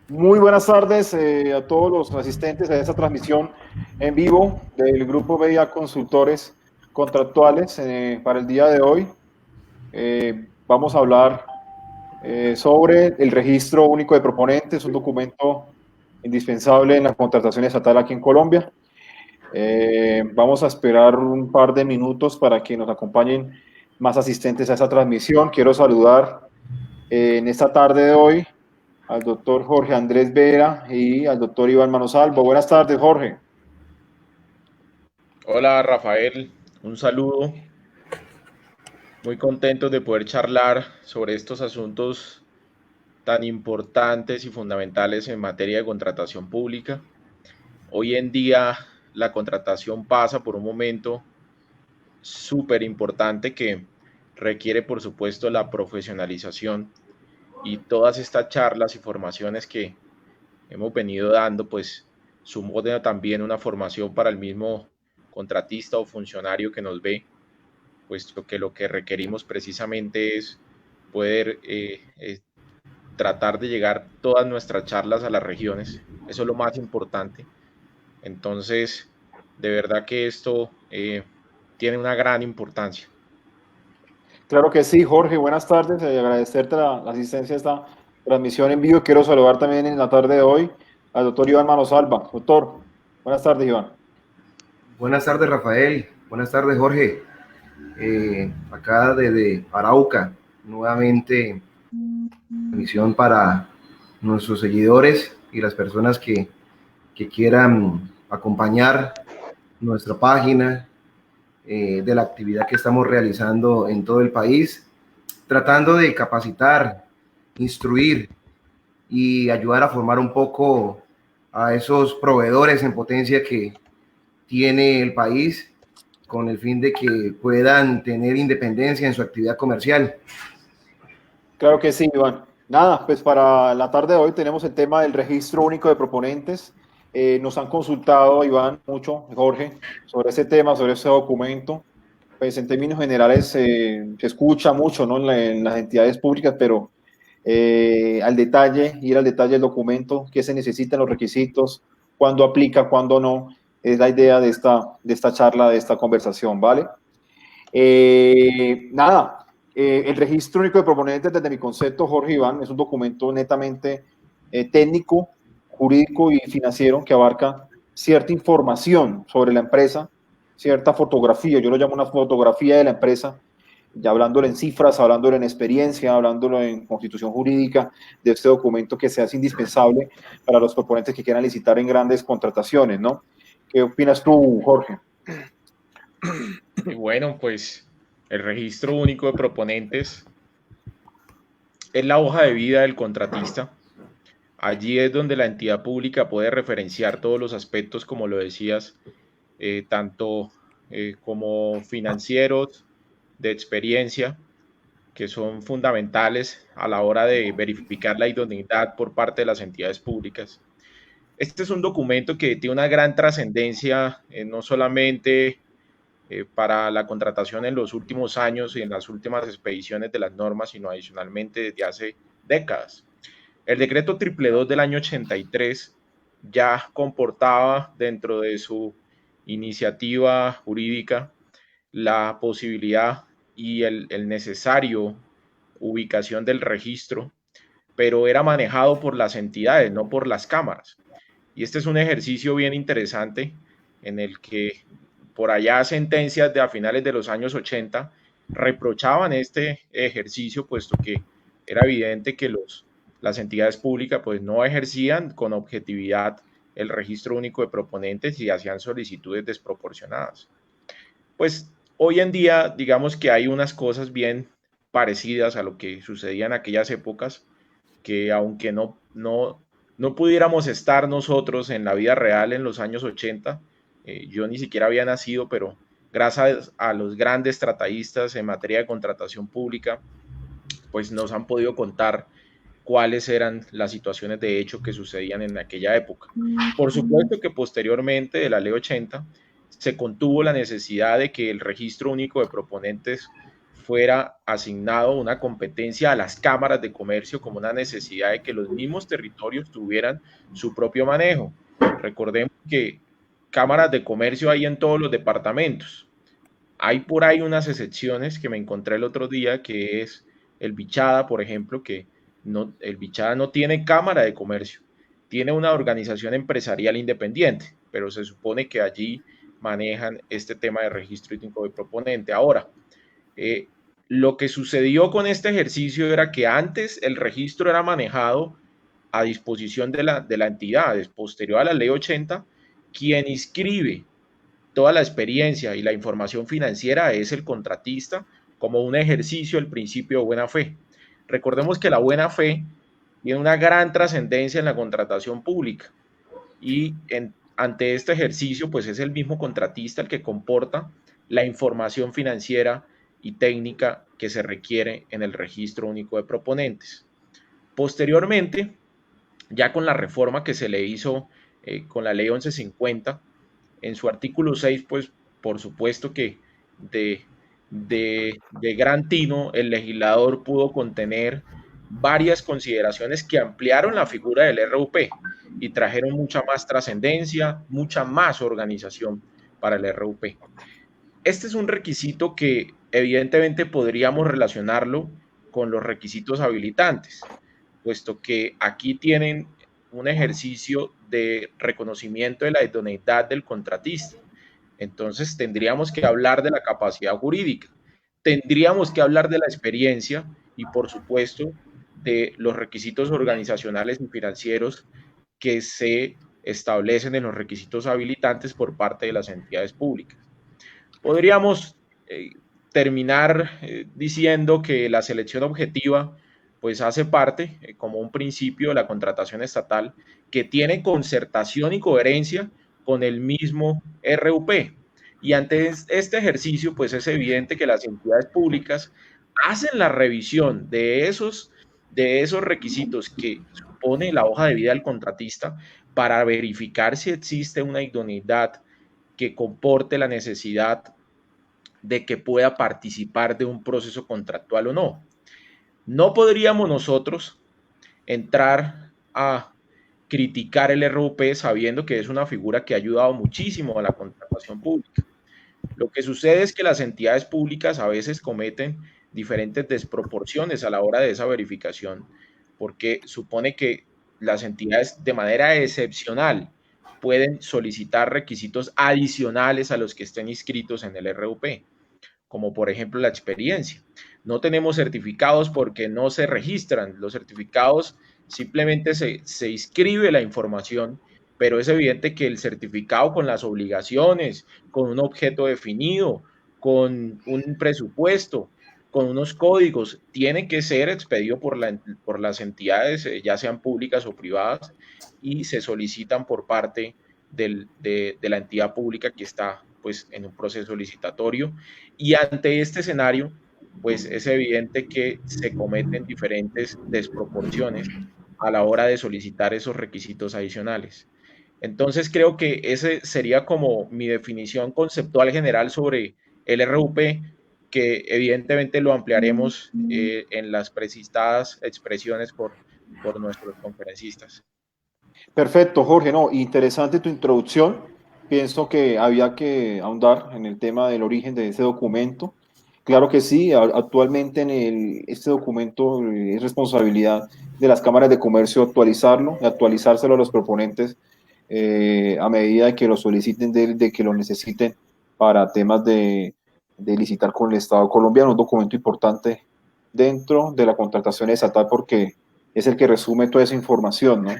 Muy buenas tardes a todos los asistentes a esta transmisión en vivo del Grupo BIA Consultores Contractuales para el día de hoy. Vamos a hablar sobre el Registro Único de Proponentes, un documento indispensable en la contratación estatal aquí en Colombia. Vamos a esperar un par de minutos para que nos acompañen más asistentes a esta transmisión. Quiero saludar en esta tarde de hoy al doctor Jorge Andrés Vera y al doctor Iván Manosalvo. Buenas tardes, Jorge. Hola Rafael, un saludo. Muy contentos de poder charlar sobre estos asuntos tan importantes y fundamentales en materia de contratación pública. Hoy en día la contratación pasa por un momento súper importante que requiere, por supuesto, la profesionalización y todas estas charlas y formaciones que hemos venido dando, pues supone también una formación para el mismo contratista o funcionario que nos ve, puesto que lo que requerimos precisamente es poder tratar de llegar todas nuestras charlas a las regiones. Eso es lo más importante. Entonces, de verdad que esto tiene una gran importancia. Claro que sí, Jorge, buenas tardes. Agradecerte la asistencia a esta transmisión en vivo. Quiero saludar también en la tarde de hoy al doctor Iván Manosalva. Doctor, buenas tardes, Iván. Buenas tardes, Rafael. Buenas tardes, Jorge. Acá desde Arauca, nuevamente misión para nuestros seguidores y las personas que quieran acompañar nuestra página de la actividad que estamos realizando en todo el país, tratando de capacitar, instruir y ayudar a formar un poco a esos proveedores en potencia que tiene el país con el fin de que puedan tener independencia en su actividad comercial. Claro que sí, Iván. Nada, pues para la tarde de hoy tenemos el tema del registro único de proponentes. Nos han consultado, Iván, mucho, Jorge, sobre ese tema, sobre ese documento. Pues en términos generales se escucha mucho, ¿no? En las entidades públicas, pero al detalle, ir al detalle del documento, qué se necesitan los requisitos, cuándo aplica, cuándo no, es la idea de esta charla, de esta conversación, ¿vale? Nada, el registro único de proponentes, desde mi concepto, Jorge Iván, es un documento netamente técnico, jurídico y financiero que abarca cierta información sobre la empresa, cierta fotografía, yo lo llamo una fotografía de la empresa, ya hablándolo en cifras, hablándolo en experiencia, hablándolo en constitución jurídica de este documento que se hace indispensable para los proponentes que quieran licitar en grandes contrataciones, ¿no? ¿Qué opinas tú, Jorge? Y bueno, pues el registro único de proponentes es la hoja de vida del contratista. Allí es donde la entidad pública puede referenciar todos los aspectos, como lo decías, tanto como financieros, de experiencia, que son fundamentales a la hora de verificar la idoneidad por parte de las entidades públicas. Este es un documento que tiene una gran trascendencia, no solamente para la contratación en los últimos años y en las últimas expediciones de las normas, sino adicionalmente desde hace décadas. El decreto 222 del año 83 ya comportaba dentro de su iniciativa jurídica la posibilidad y el necesario ubicación del registro, pero era manejado por las entidades, no por las cámaras. Y este es un ejercicio bien interesante en el que por allá sentencias de a finales de los años 80 reprochaban este ejercicio, puesto que era evidente que las entidades públicas pues no ejercían con objetividad el registro único de proponentes y hacían solicitudes desproporcionadas. Pues hoy en día, digamos que hay unas cosas bien parecidas a lo que sucedía en aquellas épocas, que aunque no pudiéramos estar nosotros en la vida real en los años 80, yo ni siquiera había nacido, pero gracias a los grandes tratadistas en materia de contratación pública, pues nos han podido contar cuáles eran las situaciones de hecho que sucedían en aquella época. Por supuesto que posteriormente de la ley 80 se contuvo la necesidad de que el registro único de proponentes fuera asignado una competencia a las cámaras de comercio como una necesidad de que los mismos territorios tuvieran su propio manejo. Recordemos que cámaras de comercio hay en todos los departamentos. Hay por ahí unas excepciones que me encontré el otro día, que es el Bichada, por ejemplo, que el Bichada no tiene cámara de comercio, tiene una organización empresarial independiente, pero se supone que allí manejan este tema de registro étnico de proponente. Ahora, lo que sucedió con este ejercicio era que antes el registro era manejado a disposición de la entidad, posterior a la ley 80, quien inscribe toda la experiencia y la información financiera es el contratista como un ejercicio del principio de buena fe. Recordemos que la buena fe tiene una gran trascendencia en la contratación pública y ante este ejercicio pues es el mismo contratista el que comporta la información financiera y técnica que se requiere en el registro único de proponentes. Posteriormente, ya con la reforma que se le hizo con la ley 1150, en su artículo 6, pues por supuesto que de gran tino el legislador pudo contener varias consideraciones que ampliaron la figura del RUP y trajeron mucha más trascendencia, mucha más organización para el RUP. Este es un requisito que evidentemente podríamos relacionarlo con los requisitos habilitantes, puesto que aquí tienen un ejercicio de reconocimiento de la idoneidad del contratista. Entonces tendríamos que hablar de la capacidad jurídica, tendríamos que hablar de la experiencia y por supuesto de los requisitos organizacionales y financieros que se establecen en los requisitos habilitantes por parte de las entidades públicas. Podríamos terminar diciendo que la selección objetiva pues hace parte como un principio de la contratación estatal que tiene concertación y coherencia con el mismo RUP. Y ante este ejercicio pues es evidente que las entidades públicas hacen la revisión de esos requisitos que supone la hoja de vida del contratista para verificar si existe una idoneidad que comporte la necesidad de que pueda participar de un proceso contractual o no. No podríamos nosotros entrar a criticar el RUP sabiendo que es una figura que ha ayudado muchísimo a la contratación pública. Lo que sucede es que las entidades públicas a veces cometen diferentes desproporciones a la hora de esa verificación, porque supone que las entidades de manera excepcional pueden solicitar requisitos adicionales a los que estén inscritos en el RUP, como por ejemplo la experiencia. No tenemos certificados porque no se registran. Los certificados simplemente se inscribe la información, pero es evidente que el certificado con las obligaciones, con un objeto definido, con un presupuesto, con unos códigos, tiene que ser expedido por las entidades, ya sean públicas o privadas, y se solicitan por parte de la entidad pública que está pues, en un proceso licitatorio. Y ante este escenario, pues es evidente que se cometen diferentes desproporciones a la hora de solicitar esos requisitos adicionales. Entonces creo que ese sería como mi definición conceptual general sobre el RUP, que evidentemente lo ampliaremos en las precisadas expresiones por nuestros conferencistas. Perfecto, Jorge. No, interesante tu introducción. Pienso que había que ahondar en el tema del origen de ese documento. Claro que sí, actualmente este documento es responsabilidad de las cámaras de comercio actualizarlo, actualizárselo a los proponentes a medida de que lo soliciten, de que lo necesiten para temas de licitar con el Estado colombiano. Un documento importante dentro de la contratación estatal porque es el que resume toda esa información, ¿no?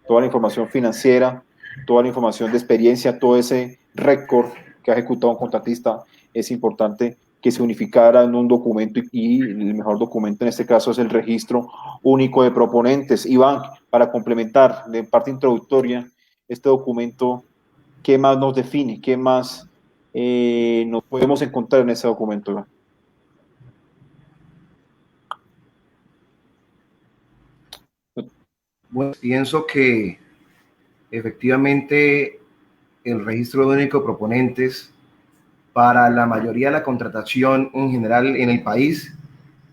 Toda la información financiera, toda la información de experiencia, todo ese récord que ha ejecutado un contratista, es importante que se unificara en un documento y el mejor documento en este caso es el registro único de proponentes. Iván, para complementar de parte introductoria este documento, ¿qué más nos define? ¿Qué más nos podemos encontrar en ese documento, Iván? Bueno, pienso que efectivamente el registro único de proponentes para la mayoría de la contratación en general en el país,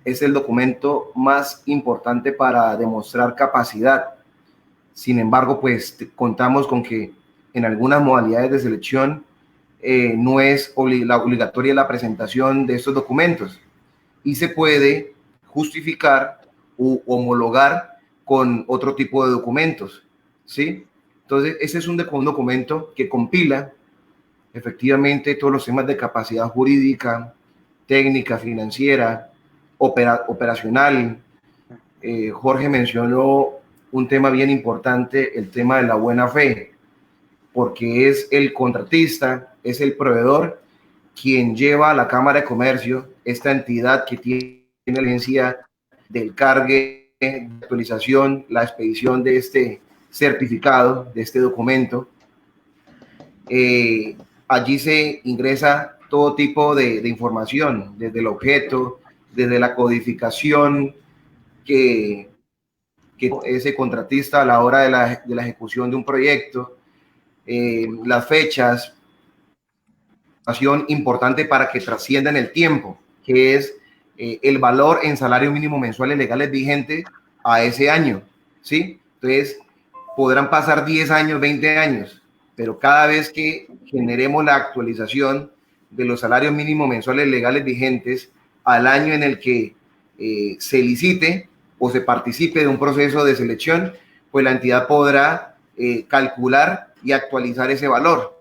es el documento más importante para demostrar capacidad. Sin embargo, pues contamos con que en algunas modalidades de selección no es obligatoria la presentación de estos documentos y se puede justificar u homologar con otro tipo de documentos, ¿sí? Entonces, ese es un documento que compila efectivamente todos los temas de capacidad jurídica, técnica, financiera, operacional. Jorge mencionó un tema bien importante, el tema de la buena fe, porque es el contratista, es el proveedor quien lleva a la Cámara de Comercio, esta entidad que tiene la agencia del cargue de actualización, la expedición de este certificado, de este documento. Allí se ingresa todo tipo de información, desde el objeto, desde la codificación que ese contratista a la hora de la ejecución de un proyecto, las fechas, información importante para que trascienda en el tiempo, que es el valor en salario mínimo mensuales legales vigentes a ese año, ¿sí? Entonces, podrán pasar 10 años, 20 años, pero cada vez que generemos la actualización de los salarios mínimos mensuales legales vigentes al año en el que se licite o se participe de un proceso de selección, pues la entidad podrá calcular y actualizar ese valor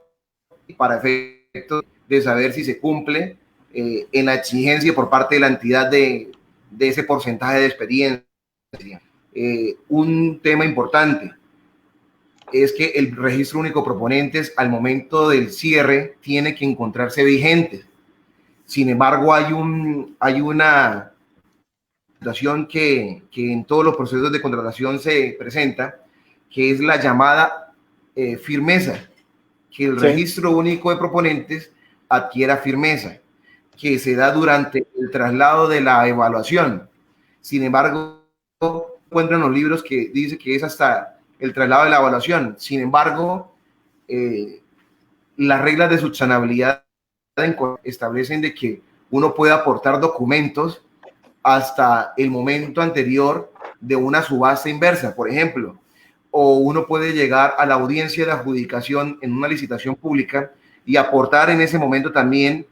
para efectos de saber si se cumple en la exigencia por parte de la entidad de ese porcentaje de experiencia. Un tema importante es que el registro único de proponentes al momento del cierre tiene que encontrarse vigente. Sin embargo, hay una situación que en todos los procesos de contratación se presenta, que es la llamada firmeza, que el registro único de proponentes adquiera firmeza, que se da durante el traslado de la evaluación. Sin embargo, encuentran los libros que dice que es hasta el traslado de la evaluación. Sin embargo, las reglas de subsanabilidad establecen de que uno puede aportar documentos hasta el momento anterior de una subasta inversa, por ejemplo, o uno puede llegar a la audiencia de adjudicación en una licitación pública y aportar en ese momento también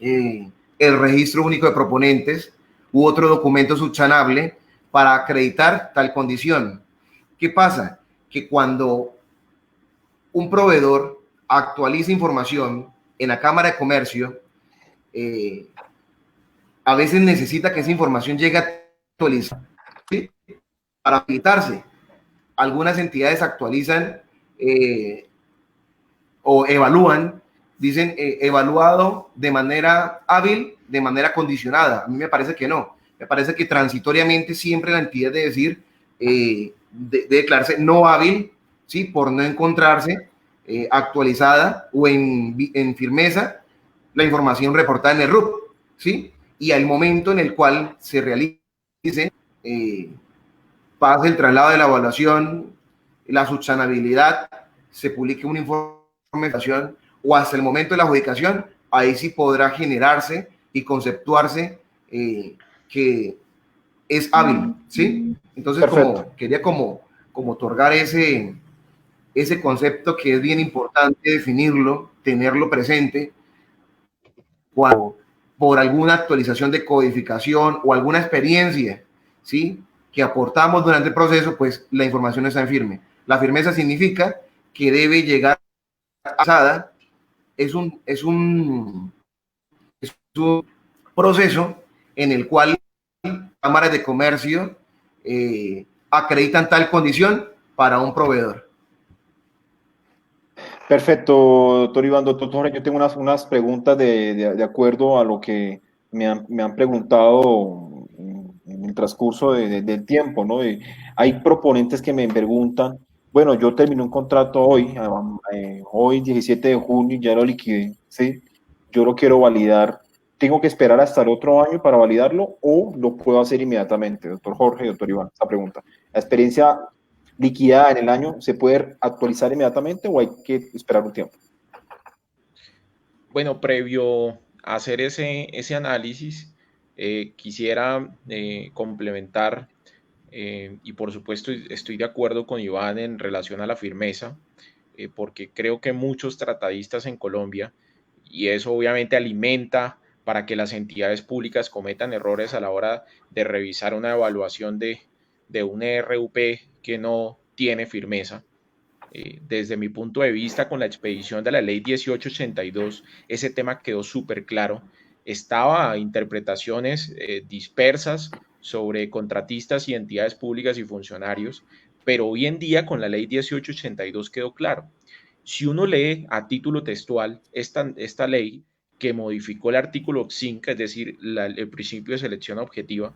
el registro único de proponentes u otro documento subsanable para acreditar tal condición. ¿Qué pasa? Que cuando un proveedor actualiza información en la Cámara de Comercio, a veces necesita que esa información llegue actualizada, ¿sí? Para habilitarse. Algunas entidades actualizan o evalúan, dicen evaluado de manera hábil, de manera condicionada. A mí me parece que no. Me parece que transitoriamente siempre la entidad debe decir, de declararse no hábil, ¿sí? Por no encontrarse actualizada o en firmeza la información reportada en el RUP, ¿sí? Y al momento en el cual se realice, pase el traslado de la evaluación, la subsanabilidad, se publique un informe de evaluación o hasta el momento de la adjudicación, ahí sí podrá generarse y conceptuarse que es hábil, ¿sí? Entonces, quería otorgar ese concepto que es bien importante definirlo, tenerlo presente cuando por alguna actualización de codificación o alguna experiencia, ¿sí?, que aportamos durante el proceso, pues la información está en firme. La firmeza significa que debe llegar pasada, es un proceso en el cual cámaras de comercio acreditan tal condición para un proveedor. Perfecto, doctor Iván. Doctor Jorge, yo tengo unas preguntas de acuerdo a lo que me han preguntado en el transcurso del tiempo, ¿no? Hay proponentes que me preguntan, bueno, yo terminé un contrato hoy 17 de junio, ya lo liquidé, ¿sí? Yo lo quiero validar. ¿Tengo que esperar hasta el otro año para validarlo o lo puedo hacer inmediatamente? Doctor Jorge, doctor Iván, esa pregunta. La experiencia liquidada en el año, ¿se puede actualizar inmediatamente o hay que esperar un tiempo? Bueno, previo a hacer ese análisis, quisiera complementar, y por supuesto estoy de acuerdo con Iván en relación a la firmeza, porque creo que muchos tratadistas en Colombia, y eso obviamente alimenta para que las entidades públicas cometan errores a la hora de revisar una evaluación de un RUP que no tiene firmeza. Desde mi punto de vista, con la expedición de la ley 1882, ese tema quedó súper claro. Estaba interpretaciones dispersas sobre contratistas y entidades públicas y funcionarios, pero hoy en día con la ley 1882 quedó claro. Si uno lee a título textual esta ley que modificó el artículo 5, es decir, el principio de selección objetiva,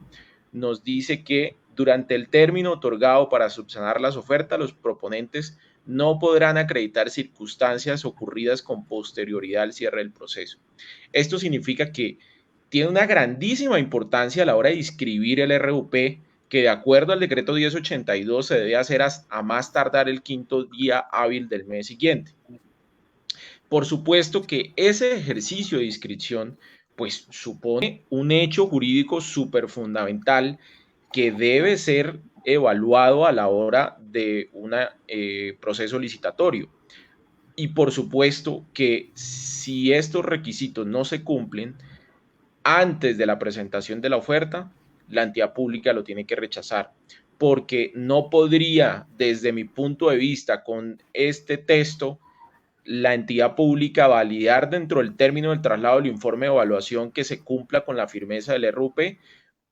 nos dice que durante el término otorgado para subsanar las ofertas, los proponentes no podrán acreditar circunstancias ocurridas con posterioridad al cierre del proceso. Esto significa que tiene una grandísima importancia a la hora de inscribir el RUP, que de acuerdo al decreto 1082 se debe hacer a más tardar el 5º día hábil del mes siguiente. Por supuesto que ese ejercicio de inscripción pues supone un hecho jurídico súper fundamental que debe ser evaluado a la hora de un proceso licitatorio. Y por supuesto que si estos requisitos no se cumplen antes de la presentación de la oferta, la entidad pública lo tiene que rechazar, porque no podría, desde mi punto de vista, con este texto, la entidad pública validar dentro del término del traslado del informe de evaluación que se cumpla con la firmeza del RUP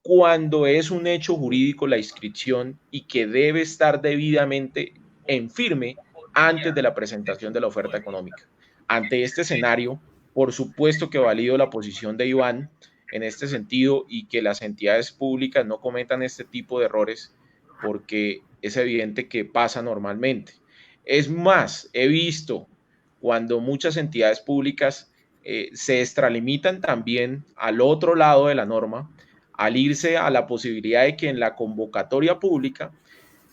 cuando es un hecho jurídico la inscripción y que debe estar debidamente en firme antes de la presentación de la oferta económica. Ante este escenario, por supuesto que valido la posición de Iván en este sentido y que las entidades públicas no cometan este tipo de errores porque es evidente que pasa normalmente. Es más, he visto cuando muchas entidades públicas se extralimitan también al otro lado de la norma, al irse a la posibilidad de que en la convocatoria pública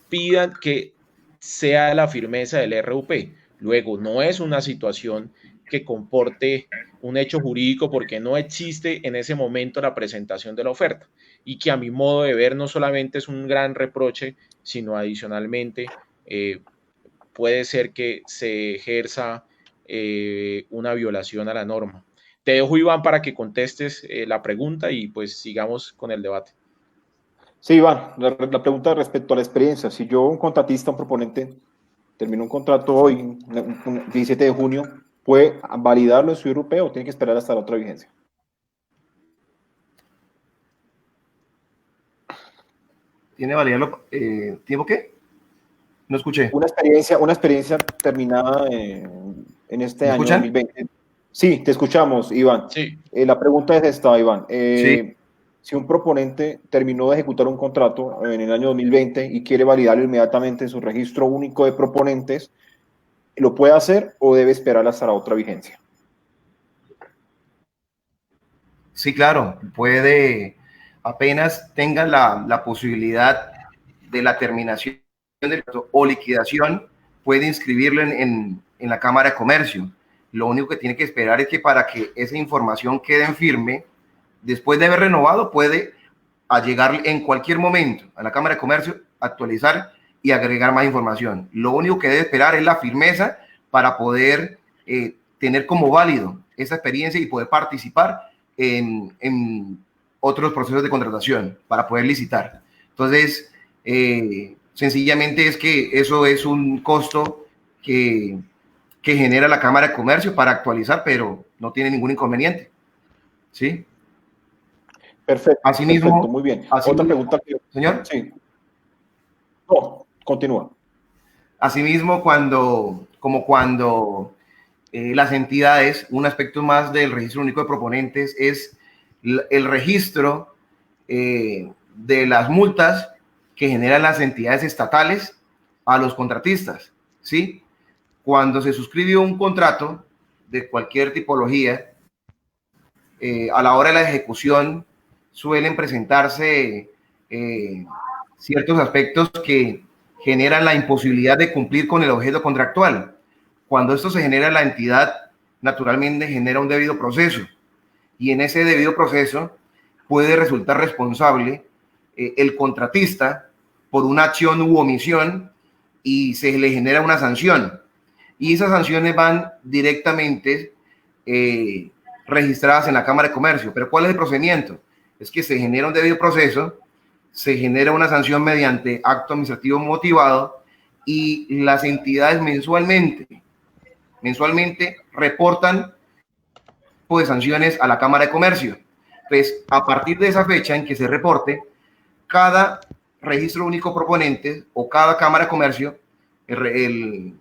pidan que sea la firmeza del RUP. Luego, no es una situación que comporte un hecho jurídico porque no existe en ese momento la presentación de la oferta y que a mi modo de ver no solamente es un gran reproche, sino adicionalmente puede ser que se ejerza una violación a la norma. Te dejo, Iván, para que contestes la pregunta y pues sigamos con el debate. Sí, Iván, la pregunta respecto a la experiencia. Si yo, un contratista, un proponente, termino un contrato hoy, 17 de junio, ¿puede validarlo en su IRUP o tiene que esperar hasta la otra vigencia? ¿Tiene validarlo? ¿Tiempo qué? No escuché. Una experiencia terminada en este año escuchan? 2020. Sí, te escuchamos, Iván. Sí. La pregunta es esta, Iván. Sí. Si un proponente terminó de ejecutar un contrato en el año 2020 y quiere validarlo inmediatamente en su registro único de proponentes, ¿lo puede hacer o debe esperar hasta la otra vigencia? Sí, claro, puede, apenas tenga la posibilidad de la terminación del o liquidación, puede inscribirlo en la Cámara de Comercio. Lo único que tiene que esperar es que para que esa información quede en firme, después de haber renovado, puede llegar en cualquier momento a la Cámara de Comercio, actualizar y agregar más información. Lo único que debe esperar es la firmeza para poder tener como válido esa experiencia y poder participar en otros procesos de contratación para poder licitar. Entonces, sencillamente es que eso es un costo que genera la Cámara de Comercio para actualizar, pero no tiene ningún inconveniente. ¿Sí? Perfecto. Asimismo, perfecto, muy bien. Otra pregunta. Señor. Sí. No, continúa. Asimismo, cuando las entidades, un aspecto más del registro único de proponentes es el registro de las multas que generan las entidades estatales a los contratistas, ¿sí? Cuando se suscribe un contrato de cualquier tipología, a la hora de la ejecución suelen presentarse ciertos aspectos que generan la imposibilidad de cumplir con el objeto contractual. Cuando esto se genera, la entidad naturalmente genera un debido proceso, y en ese debido proceso puede resultar responsable el contratista por una acción u omisión y se le genera una sanción. Y esas sanciones van directamente registradas en la Cámara de Comercio. Pero ¿cuál es el procedimiento? Es que se genera un debido proceso, se genera una sanción mediante acto administrativo motivado y las entidades mensualmente reportan de sanciones a la Cámara de Comercio. Entonces, a partir de esa fecha en que se reporte, cada registro único proponente o cada Cámara de Comercio, el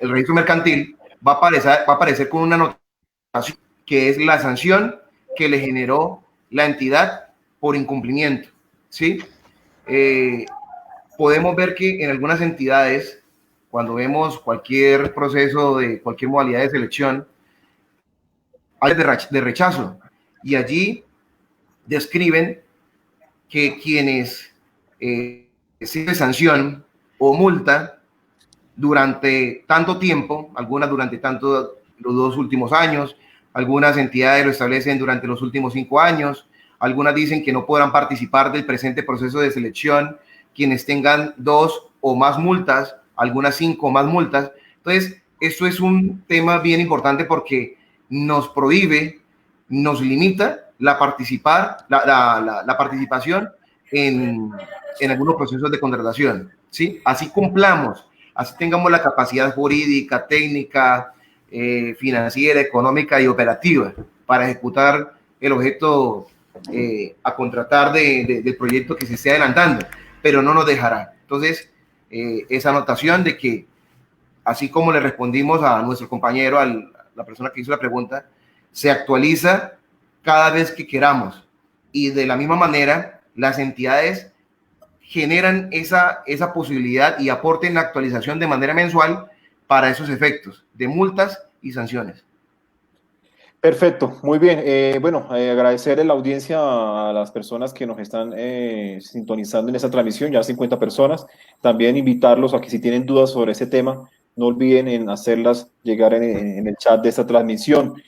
registro mercantil, va a aparecer con una notación que es la sanción que le generó la entidad por incumplimiento. ¿Sí? Podemos ver que en algunas entidades, cuando vemos cualquier proceso de cualquier modalidad de selección, hay de rechazo, y allí describen que quienes reciben sanción o multa durante tanto tiempo, algunas durante los 2 últimos años, algunas entidades lo establecen durante los últimos 5 años, algunas dicen que no podrán participar del presente proceso de selección quienes tengan 2 o más multas, algunas 5 o más multas. Entonces, esto es un tema bien importante porque nos prohíbe, nos limita la participación en algunos procesos de contratación, ¿sí? Así cumplamos, así tengamos la capacidad jurídica, técnica, financiera, económica y operativa para ejecutar el objeto a contratar del proyecto que se esté adelantando, pero no nos dejará. Entonces, esa anotación de que, así como le respondimos a nuestro compañero, la persona que hizo la pregunta, se actualiza cada vez que queramos, y de la misma manera las entidades generan esa posibilidad y aporten la actualización de manera mensual para esos efectos de multas y sanciones. Perfecto, muy bien. Agradecerle la audiencia a las personas que nos están sintonizando en esta transmisión, ya 50 personas. También invitarlos a que si tienen dudas sobre ese tema, no olviden en hacerlas llegar en el chat de esta transmisión.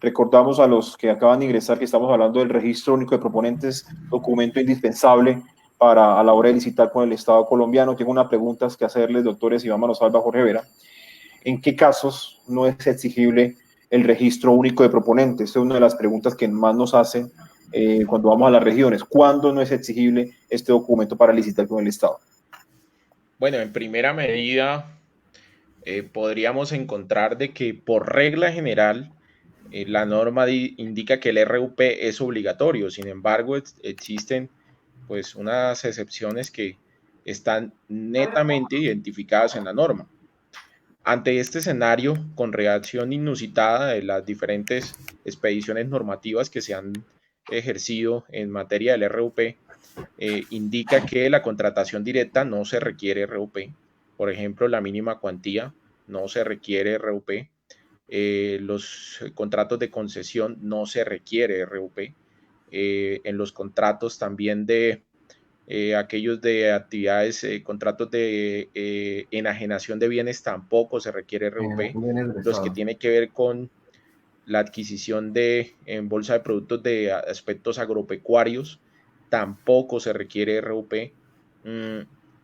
Recordamos a los que acaban de ingresar que estamos hablando del registro único de proponentes, documento indispensable a la hora de licitar con el Estado colombiano. Tengo unas preguntas que hacerles, doctores Iván Manosalva, Jorge Vera. ¿En qué casos no es exigible el registro único de proponentes? Esta es una de las preguntas que más nos hacen cuando vamos a las regiones. ¿Cuándo no es exigible este documento para licitar con el Estado? Bueno, en primera medida, podríamos encontrar de que por regla general la norma indica que el RUP es obligatorio. Sin embargo, existen pues unas excepciones que están netamente identificadas en la norma. Ante este escenario, con reacción inusitada de las diferentes expediciones normativas que se han ejercido en materia del RUP, indica que la contratación directa no se requiere RUP. Por ejemplo, la mínima cuantía no se requiere RUP. Los contratos de concesión no se requiere RUP. En los contratos también de aquellos de actividades, contratos de enajenación de bienes tampoco se requiere RUP. Los que tienen que ver con la adquisición en bolsa de productos de aspectos agropecuarios tampoco se requiere RUP.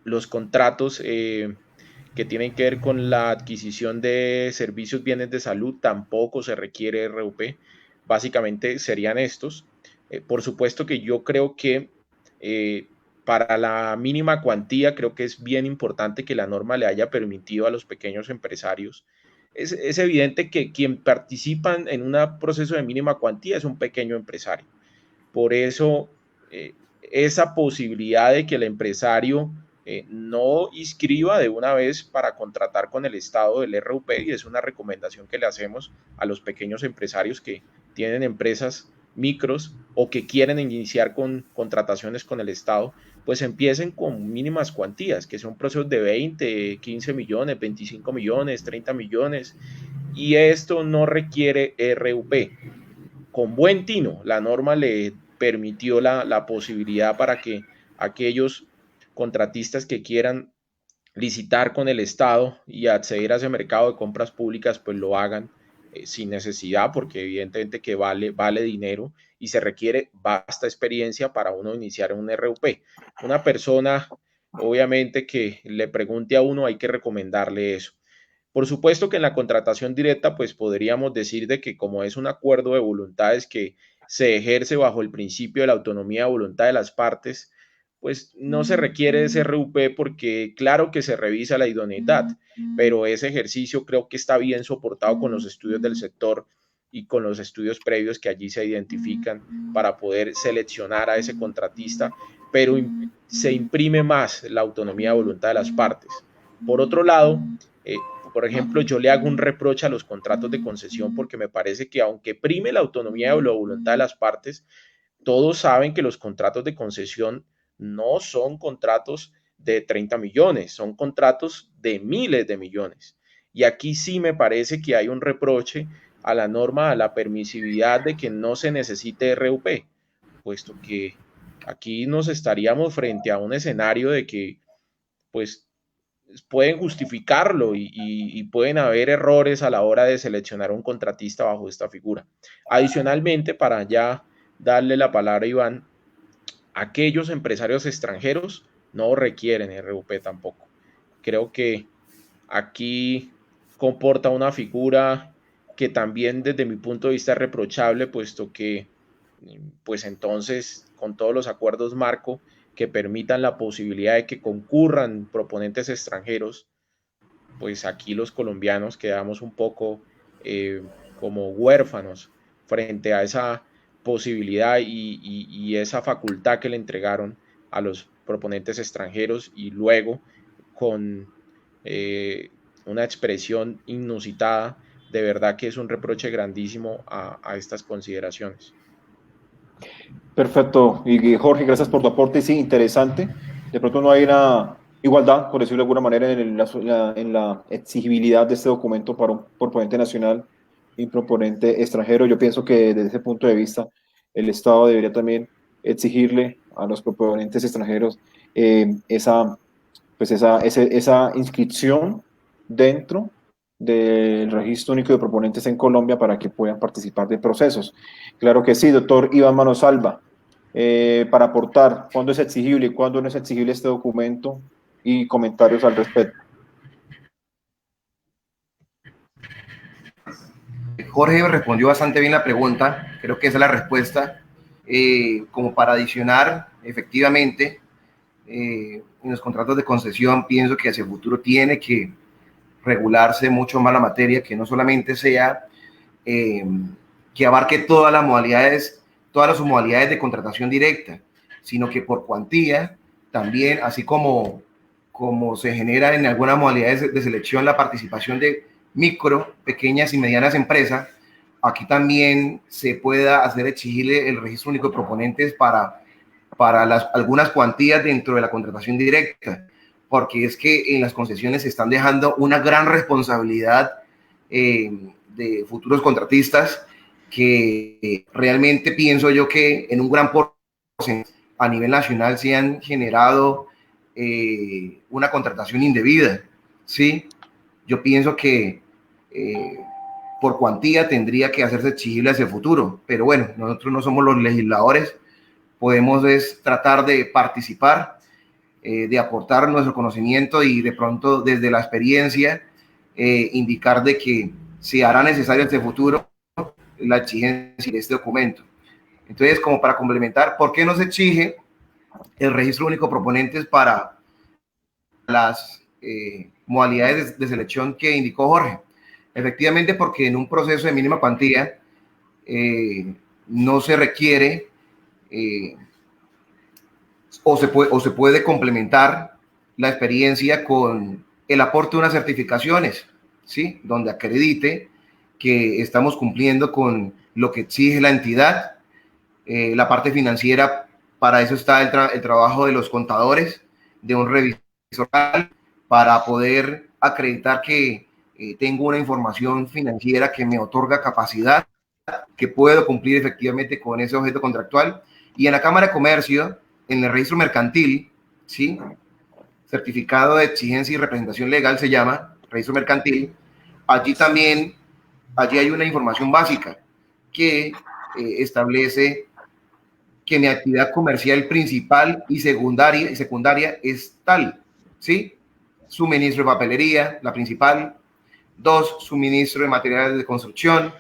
Los contratos que tienen que ver con la adquisición de servicios, bienes de salud, tampoco se requiere RUP. Básicamente serían estos. Por supuesto que yo creo que para la mínima cuantía, creo que es bien importante que la norma le haya permitido a los pequeños empresarios. Es evidente que quien participa en un proceso de mínima cuantía es un pequeño empresario. Por eso, esa posibilidad de que el empresario no inscriba de una vez para contratar con el Estado del RUP, y es una recomendación que le hacemos a los pequeños empresarios que tienen empresas micros o que quieren iniciar con contrataciones con el Estado, pues empiecen con mínimas cuantías, que son procesos de 20, 15 millones, 25 millones, 30 millones, y esto no requiere RUP. Con buen tino, la norma le permitió la posibilidad para que aquellos contratistas que quieran licitar con el Estado y acceder a ese mercado de compras públicas, pues lo hagan sin necesidad, porque evidentemente que vale dinero y se requiere vasta experiencia para uno iniciar un RUP. Una persona, obviamente, que le pregunte a uno, hay que recomendarle eso. Por supuesto que en la contratación directa, pues podríamos decir de que como es un acuerdo de voluntades que se ejerce bajo el principio de la autonomía de voluntad de las partes, pues no se requiere ese RUP porque claro que se revisa la idoneidad, pero ese ejercicio creo que está bien soportado con los estudios del sector y con los estudios previos que allí se identifican para poder seleccionar a ese contratista, pero se imprime más la autonomía de voluntad de las partes. Por otro lado, por ejemplo, yo le hago un reproche a los contratos de concesión porque me parece que aunque prime la autonomía o la voluntad de las partes, todos saben que los contratos de concesión no son contratos de 30 millones, son contratos de miles de millones. Y aquí sí me parece que hay un reproche a la norma, a la permisividad de que no se necesite RUP, puesto que aquí nos estaríamos frente a un escenario de que pues pueden justificarlo y pueden haber errores a la hora de seleccionar un contratista bajo esta figura. Adicionalmente, para ya darle la palabra a Iván, aquellos empresarios extranjeros no requieren RUP tampoco. Creo que aquí comporta una figura que también desde mi punto de vista es reprochable, puesto que pues entonces con todos los acuerdos marco que permitan la posibilidad de que concurran proponentes extranjeros, pues aquí los colombianos quedamos un poco como huérfanos frente a esa posibilidad y esa facultad que le entregaron a los proponentes extranjeros y luego con una expresión inusitada, de verdad que es un reproche grandísimo a estas consideraciones. Perfecto. Y Jorge, gracias por tu aporte. Sí, interesante. De pronto no hay una igualdad, por decirlo de alguna manera, en la exigibilidad de este documento para un proponente nacional y un proponente extranjero. Yo pienso que desde ese punto de vista el Estado debería también exigirle a los proponentes extranjeros esa inscripción dentro del Registro Único de Proponentes en Colombia para que puedan participar de procesos. Claro que sí, doctor Iván Manosalva, para aportar cuándo es exigible y cuándo no es exigible este documento y comentarios al respecto. Jorge respondió bastante bien la pregunta, creo que esa es la respuesta. Como para adicionar, efectivamente, en los contratos de concesión pienso que hacia el futuro tiene que regularse mucho más la materia, que no solamente sea que abarque todas las modalidades de contratación directa, sino que por cuantía también, así como se genera en algunas modalidades de selección la participación de micro, pequeñas y medianas empresas, aquí también se pueda hacer exigible el registro único de proponentes para algunas cuantías dentro de la contratación directa, porque es que en las concesiones se están dejando una gran responsabilidad de futuros contratistas que realmente pienso yo que en un gran porcentaje a nivel nacional se han generado una contratación indebida, ¿sí? Yo pienso que por cuantía tendría que hacerse exigible hacia el futuro, pero bueno, nosotros no somos los legisladores, podemos tratar de participar, de aportar nuestro conocimiento y de pronto desde la experiencia indicar de que se hará necesario hacia el futuro la exigencia de este documento. Entonces, como para complementar, ¿por qué no se exige el registro único de proponentes para las modalidades de selección que indicó Jorge? Efectivamente, porque en un proceso de mínima cuantía no se requiere o se puede complementar la experiencia con el aporte de unas certificaciones, ¿sí? Donde acredite que estamos cumpliendo con lo que exige la entidad. La parte financiera, para eso está el trabajo de los contadores, de un revisor, para poder acreditar que tengo una información financiera que me otorga capacidad, que puedo cumplir efectivamente con ese objeto contractual. Y en la Cámara de Comercio, en el registro mercantil, ¿sí? Certificado de exigencia y representación legal se llama, registro mercantil, allí también allí hay una información básica que establece que mi actividad comercial principal y secundaria es tal, ¿sí? Suministro de papelería, la principal. 2, suministro de materiales de construcción.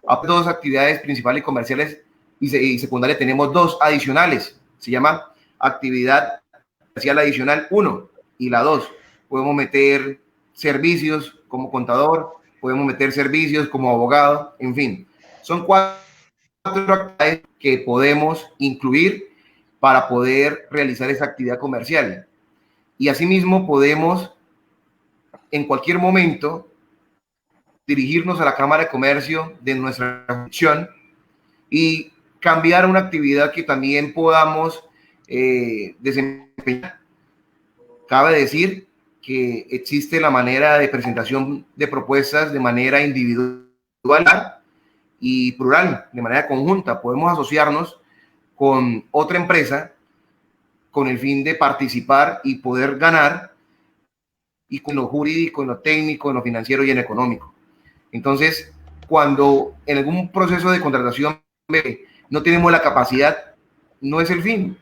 A 2 actividades principales comerciales y secundarias tenemos 2 adicionales. Se llama actividad comercial adicional 1 y la 2. Podemos meter servicios como contador, podemos meter servicios como abogado, en fin. Son 4 actividades que podemos incluir para poder realizar esa actividad comercial. Y asimismo podemos en cualquier momento dirigirnos a la Cámara de Comercio de nuestra jurisdicción y cambiar una actividad que también podamos desempeñar. Cabe decir que existe la manera de presentación de propuestas de manera individual y plural, de manera conjunta. Podemos asociarnos con otra empresa con el fin de participar y poder ganar, y con lo jurídico, en lo técnico, en lo financiero y en lo económico. Entonces, cuando en algún proceso de contratación no tenemos la capacidad, no es el fin.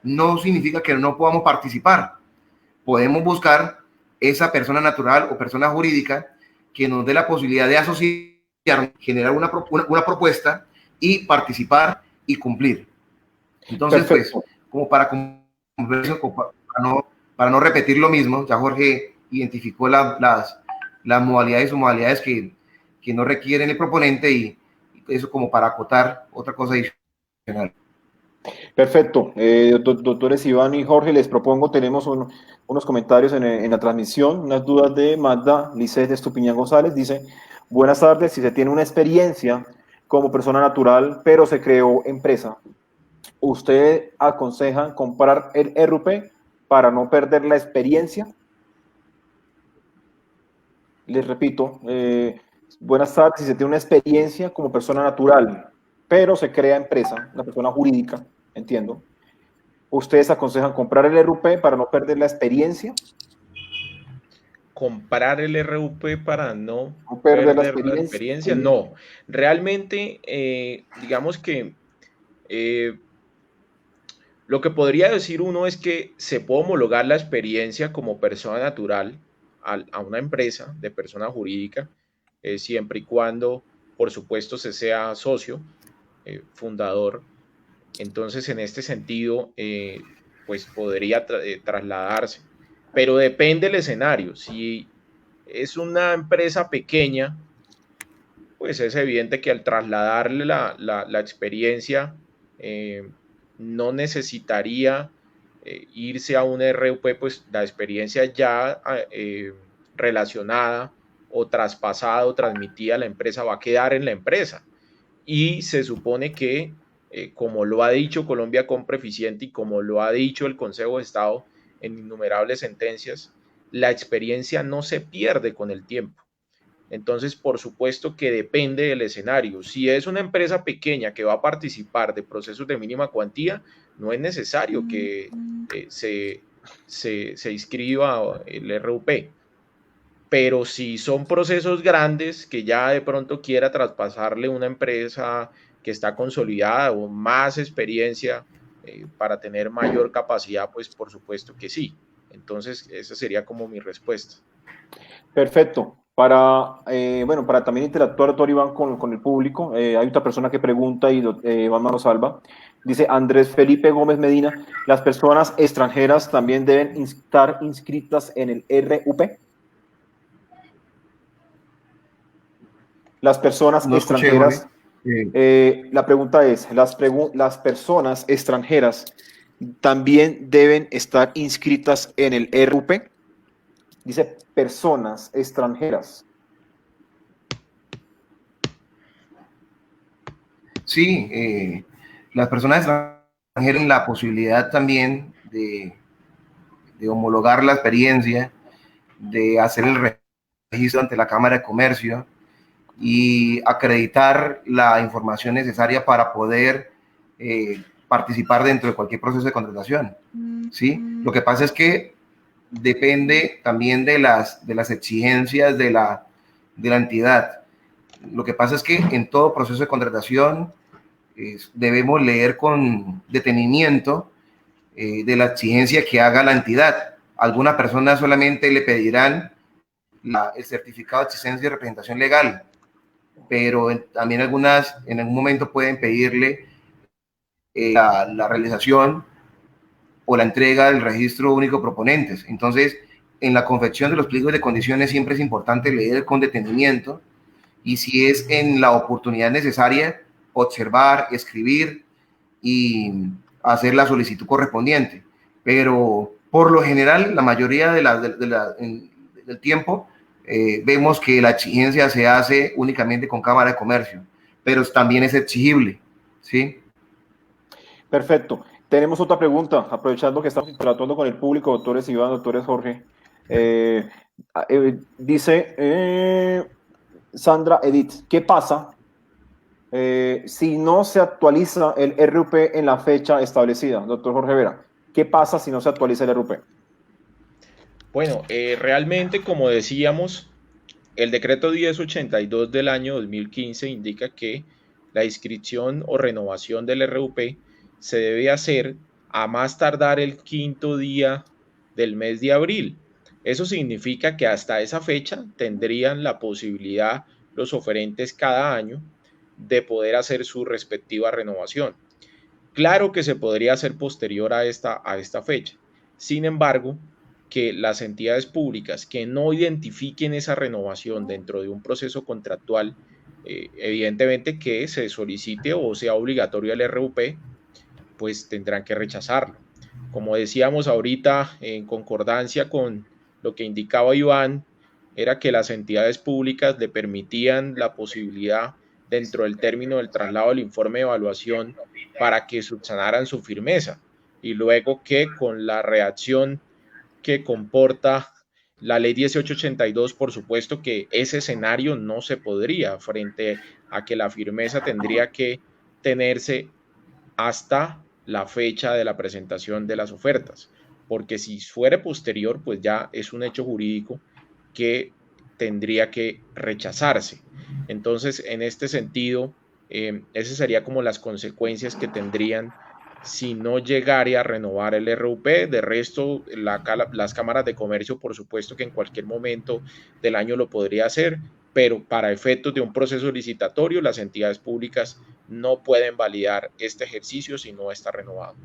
No significa que no podamos participar. Podemos buscar esa persona natural o persona jurídica que nos dé la posibilidad de asociar, generar una propuesta y participar y cumplir. Entonces, perfecto. Pues, como para no repetir lo mismo, ya Jorge identificó las modalidades o modalidades que no requieren el proponente, y eso como para acotar otra cosa adicional. Perfecto. Doctores Iván y Jorge, les propongo, tenemos unos comentarios en la transmisión, unas dudas de Magda Lisset de Estupiñán González. Dice: buenas tardes, si se tiene una experiencia como persona natural, pero se creó empresa, ¿usted aconseja comprar el RUP para no perder la experiencia? Les repito, buenas tardes, si se tiene una experiencia como persona natural, pero se crea empresa, una persona jurídica, entiendo, ¿ustedes aconsejan comprar el RUP para no perder la experiencia? Comprar el RUP para no perder la experiencia. No, realmente, digamos que lo que podría decir uno es que se puede homologar la experiencia como persona natural a una empresa de persona jurídica, siempre y cuando, por supuesto, se sea socio, fundador. Entonces, en este sentido, pues podría trasladarse, pero depende del escenario. Si es una empresa pequeña, pues es evidente que al trasladarle la experiencia, no necesitaría irse a un RUP, pues la experiencia ya relacionada o traspasada o transmitida a la empresa va a quedar en la empresa. Y se supone que, como lo ha dicho Colombia Compra Eficiente y como lo ha dicho el Consejo de Estado en innumerables sentencias, la experiencia no se pierde con el tiempo. Entonces, por supuesto que depende del escenario. Si es una empresa pequeña que va a participar de procesos de mínima cuantía, no es necesario que se inscriba el RUP. Pero si son procesos grandes que ya de pronto quiera traspasarle una empresa que está consolidada o más experiencia para tener mayor capacidad, pues por supuesto que sí. Entonces, esa sería como mi respuesta. Perfecto. Para también interactuar, doctor Iván, con el público, hay otra persona que pregunta y Iván Manosalva. Dice Andrés Felipe Gómez Medina: ¿las personas extranjeras también deben estar inscritas en el RUP? Las personas extranjeras, la pregunta es, ¿las personas extranjeras también deben estar inscritas en el RUP? Dice personas extranjeras. Sí, las personas extranjeras tienen la posibilidad también de homologar la experiencia, de hacer el registro ante la Cámara de Comercio y acreditar la información necesaria para poder participar dentro de cualquier proceso de contratación. ¿Sí? Lo que pasa es que depende también de las exigencias de la entidad. Lo que pasa es que en todo proceso de contratación debemos leer con detenimiento de la exigencia que haga la entidad. Algunas personas solamente le pedirán el certificado de existencia y representación legal, pero también algunas en algún momento pueden pedirle la realización o la entrega del registro único de proponentes. Entonces, en la confección de los pliegos de condiciones siempre es importante leer con detenimiento y, si es en la oportunidad necesaria, observar, escribir y hacer la solicitud correspondiente. Pero por lo general, la mayoría del tiempo, vemos que la exigencia se hace únicamente con Cámara de Comercio, pero también es exigible, ¿sí? Perfecto. Tenemos otra pregunta, aprovechando que estamos interactuando con el público, doctores Iván, doctores Jorge. Dice Sandra Edith, ¿qué pasa si no se actualiza el RUP en la fecha establecida? Doctor Jorge Vera, ¿qué pasa si no se actualiza el RUP? Bueno, realmente, como decíamos, el decreto 1082 del año 2015 indica que la inscripción o renovación del RUP se debe hacer a más tardar el 5º día del mes de abril. Eso significa que hasta esa fecha tendrían la posibilidad los oferentes cada año de poder hacer su respectiva renovación. Claro que se podría hacer posterior a esta fecha. Sin embargo, que las entidades públicas que no identifiquen esa renovación dentro de un proceso contractual, evidentemente que se solicite o sea obligatorio el RUP, pues tendrán que rechazarlo. Como decíamos ahorita, en concordancia con lo que indicaba Iván, era que las entidades públicas le permitían la posibilidad dentro del término del traslado del informe de evaluación para que subsanaran su firmeza, y luego que con la reacción que comporta la ley 1882, por supuesto que ese escenario no se podría, frente a que la firmeza tendría que tenerse hasta la fecha de la presentación de las ofertas, porque si fuera posterior, pues ya es un hecho jurídico que tendría que rechazarse. Entonces, en este sentido, esas serían como las consecuencias que tendrían si no llegara a renovar el RUP. De resto, las cámaras de comercio, por supuesto que en cualquier momento del año lo podría hacer, pero para efectos de un proceso licitatorio, las entidades públicas no pueden validar este ejercicio si no está renovado.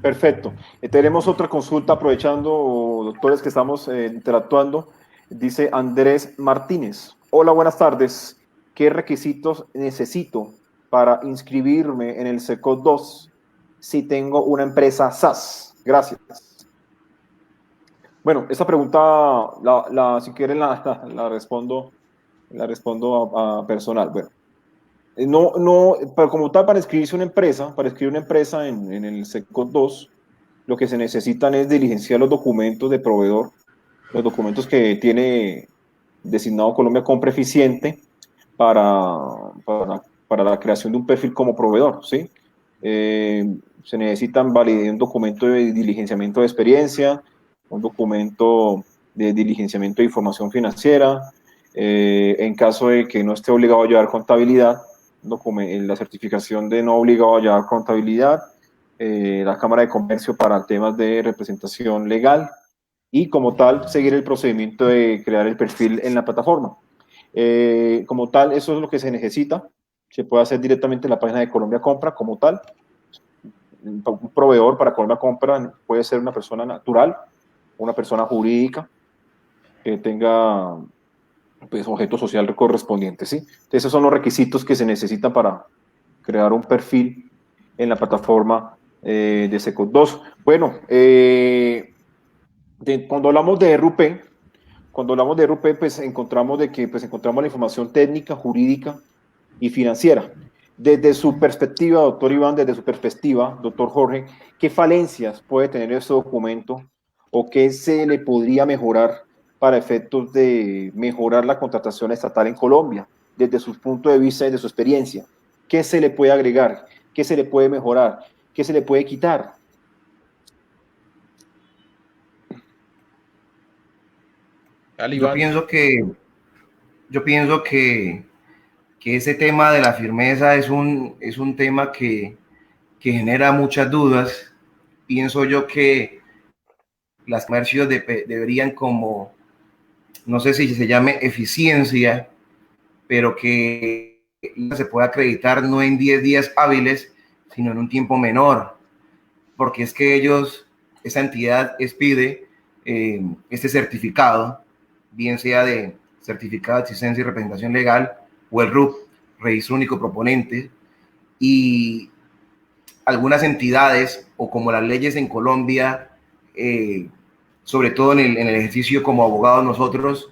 Perfecto. Tenemos otra consulta, aprovechando, doctores, que estamos interactuando. Dice Andrés Martínez. Hola, buenas tardes. ¿Qué requisitos necesito para inscribirme en el SECO 2 si tengo una empresa SAS? Gracias. Bueno, esta pregunta, si quieren, la respondo a personal. Bueno, pero como tal, para inscribirse una empresa, para inscribir una empresa en el SECO 2, lo que se necesitan es diligenciar los documentos de proveedor, los documentos que tiene designado Colombia Compra Eficiente para, para la creación de un perfil como proveedor, ¿sí? Se necesitan un documento de diligenciamiento de experiencia, un documento de diligenciamiento de información financiera, en caso de que no esté obligado a llevar contabilidad, la certificación de no obligado a llevar contabilidad, la Cámara de Comercio para temas de representación legal y, como tal, seguir el procedimiento de crear el perfil en la plataforma. Como tal, eso es lo que se necesita. Se puede hacer directamente en la página de Colombia Compra como tal. Un proveedor para Colombia Compra puede ser una persona natural, una persona jurídica que tenga, pues, objeto social correspondiente, ¿sí? Entonces, esos son los requisitos que se necesitan para crear un perfil en la plataforma de SECO 2. Bueno, cuando hablamos de RUP, pues encontramos la información técnica, jurídica y financiera. Desde su perspectiva, doctor Iván, desde su perspectiva, doctor Jorge, ¿qué falencias puede tener este documento o qué se le podría mejorar para efectos de mejorar la contratación estatal en Colombia, desde su punto de vista y de su experiencia? ¿Qué se le puede agregar? ¿Qué se le puede mejorar? ¿Qué se le puede quitar? Dale, Yo Iván. pienso que que ese tema de la firmeza es un tema que genera muchas dudas. Pienso yo que las comercios deberían, como, no sé si se llame eficiencia, pero que se pueda acreditar no en 10 días hábiles, sino en un tiempo menor, porque es que esa entidad pide este certificado, bien sea de certificado de existencia y representación legal, o el RUP, Registro Único de Proponentes, y algunas entidades, o como las leyes en Colombia, sobre todo en el ejercicio como abogados nosotros,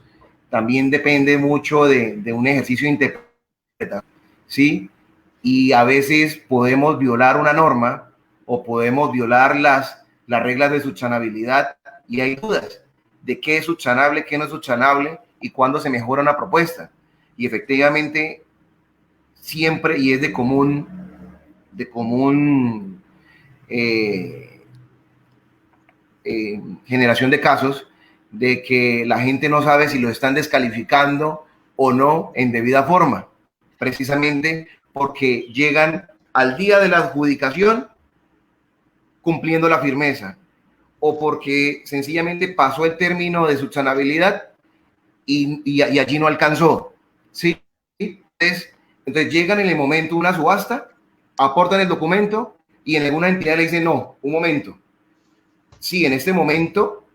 también depende mucho de un ejercicio de interpretación, ¿sí? Y a veces podemos violar una norma o podemos violar las reglas de subsanabilidad, y hay dudas de qué es subsanable, qué no es subsanable y cuándo se mejora una propuesta. Y efectivamente, siempre, y es de común generación de casos, de que la gente no sabe si lo están descalificando o no en debida forma, precisamente porque llegan al día de la adjudicación cumpliendo la firmeza, o porque sencillamente pasó el término de subsanabilidad y allí no alcanzó, ¿sí? Entonces llegan en el momento de una subasta, aportan el documento y en alguna entidad le dicen, no, un momento, sí, en este momento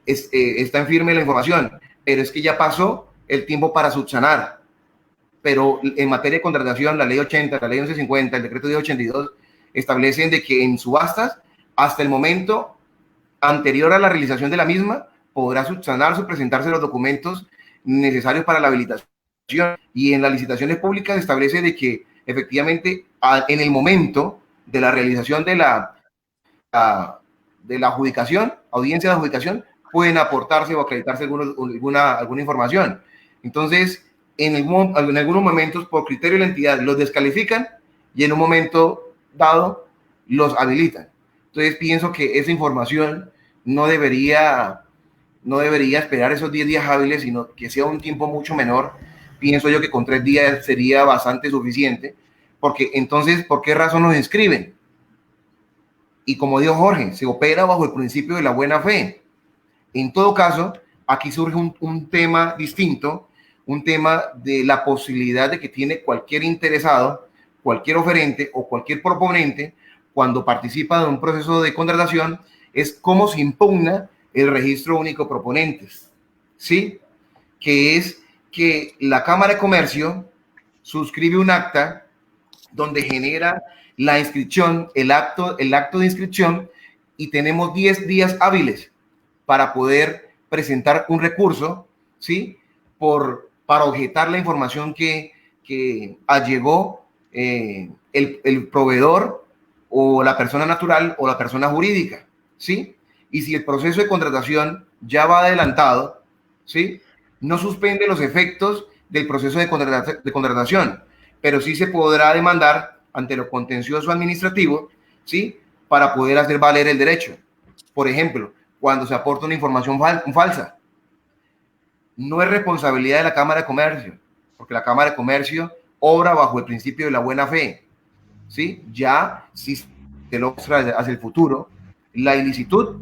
está en firme la información, pero es que ya pasó el tiempo para subsanar. Pero en materia de contratación, la ley 80, la ley 1150, el decreto 1082 establecen de que en subastas, hasta el momento anterior a la realización de la misma, podrá subsanarse o presentarse los documentos necesarios para la habilitación. Y en las licitaciones públicas establece de que efectivamente en el momento de la realización de la adjudicación, audiencia de adjudicación, pueden aportarse o acreditarse alguna información. Entonces, en algunos momentos, por criterio de la entidad, los descalifican y en un momento dado los habilitan. Entonces, pienso que esa información no debería esperar esos 10 días hábiles, sino que sea un tiempo mucho menor. Pienso yo que con 3 días sería bastante suficiente, porque entonces, ¿por qué razón nos inscriben? Y como dijo Jorge, se opera bajo el principio de la buena fe. En todo caso, aquí surge un tema distinto, un tema de la posibilidad de que tiene cualquier interesado, cualquier oferente o cualquier proponente, cuando participa de un proceso de contratación, es cómo se impugna el registro único de proponentes, ¿sí? Que es que la Cámara de Comercio suscribe un acta donde genera la inscripción, el acto de inscripción, y tenemos 10 días hábiles para poder presentar un recurso, ¿sí? Para objetar la información que allegó el proveedor o la persona natural o la persona jurídica, ¿sí? Y si el proceso de contratación ya va adelantado, ¿sí? No suspende los efectos del proceso de contratación, pero sí se podrá demandar ante lo contencioso administrativo, ¿sí? Para poder hacer valer el derecho. Por ejemplo, cuando se aporta una información falsa, no es responsabilidad de la Cámara de Comercio, porque la Cámara de Comercio obra bajo el principio de la buena fe, ¿sí? Ya, si se logra hacia el futuro, la ilicitud,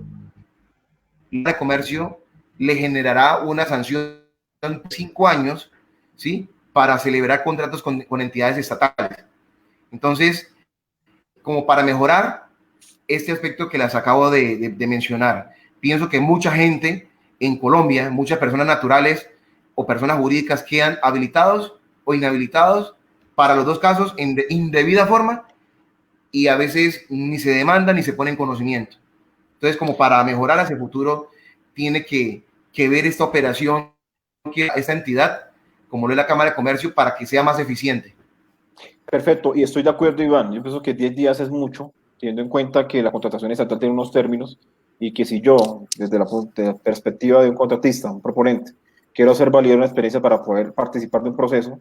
la Cámara de Comercio le generará una sanción de 5 años, ¿sí? Para celebrar contratos con entidades estatales. Entonces, como para mejorar este aspecto que les acabo de mencionar, pienso que mucha gente en Colombia, muchas personas naturales o personas jurídicas quedan habilitados o inhabilitados para los dos casos en indebida forma, y a veces ni se demanda ni se pone en conocimiento. Entonces, como para mejorar hacia el futuro, tiene que ver esta operación, esta entidad, como lo es la Cámara de Comercio, para que sea más eficiente. Perfecto, y estoy de acuerdo, Iván. Yo pienso que 10 días es mucho, teniendo en cuenta que la contratación estatal tiene unos términos, y que si yo, desde la perspectiva de un contratista, un proponente, quiero hacer validar una experiencia para poder participar de un proceso,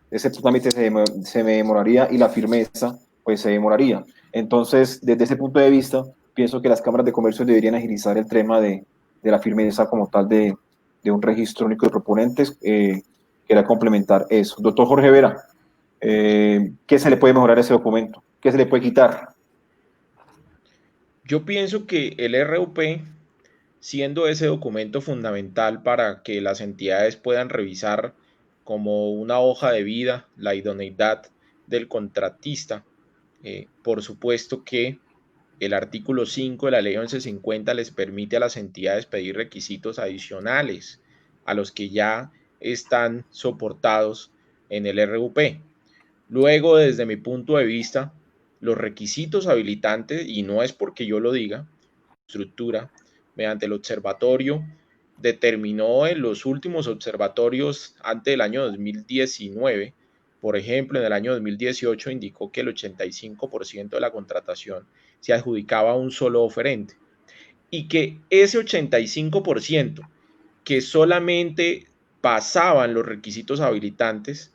ese trámite se me demoraría, y la firmeza pues se demoraría. Entonces, desde ese punto de vista, pienso que las cámaras de comercio deberían agilizar el tema de la firmeza como tal de un registro único de proponentes, quería complementar eso. Doctor Jorge Vera, ¿qué se le puede mejorar a ese documento? ¿Qué se le puede quitar? Yo pienso que el RUP, siendo ese documento fundamental para que las entidades puedan revisar como una hoja de vida la idoneidad del contratista, por supuesto que el artículo 5 de la ley 1150 les permite a las entidades pedir requisitos adicionales a los que ya están soportados en el RUP. Luego, desde mi punto de vista, los requisitos habilitantes, y no es porque yo lo diga, estructura, mediante el observatorio, determinó en los últimos observatorios antes del año 2019, por ejemplo, en el año 2018 indicó que el 85% de la contratación se adjudicaba a un solo oferente y que ese 85% que solamente pasaban los requisitos habilitantes,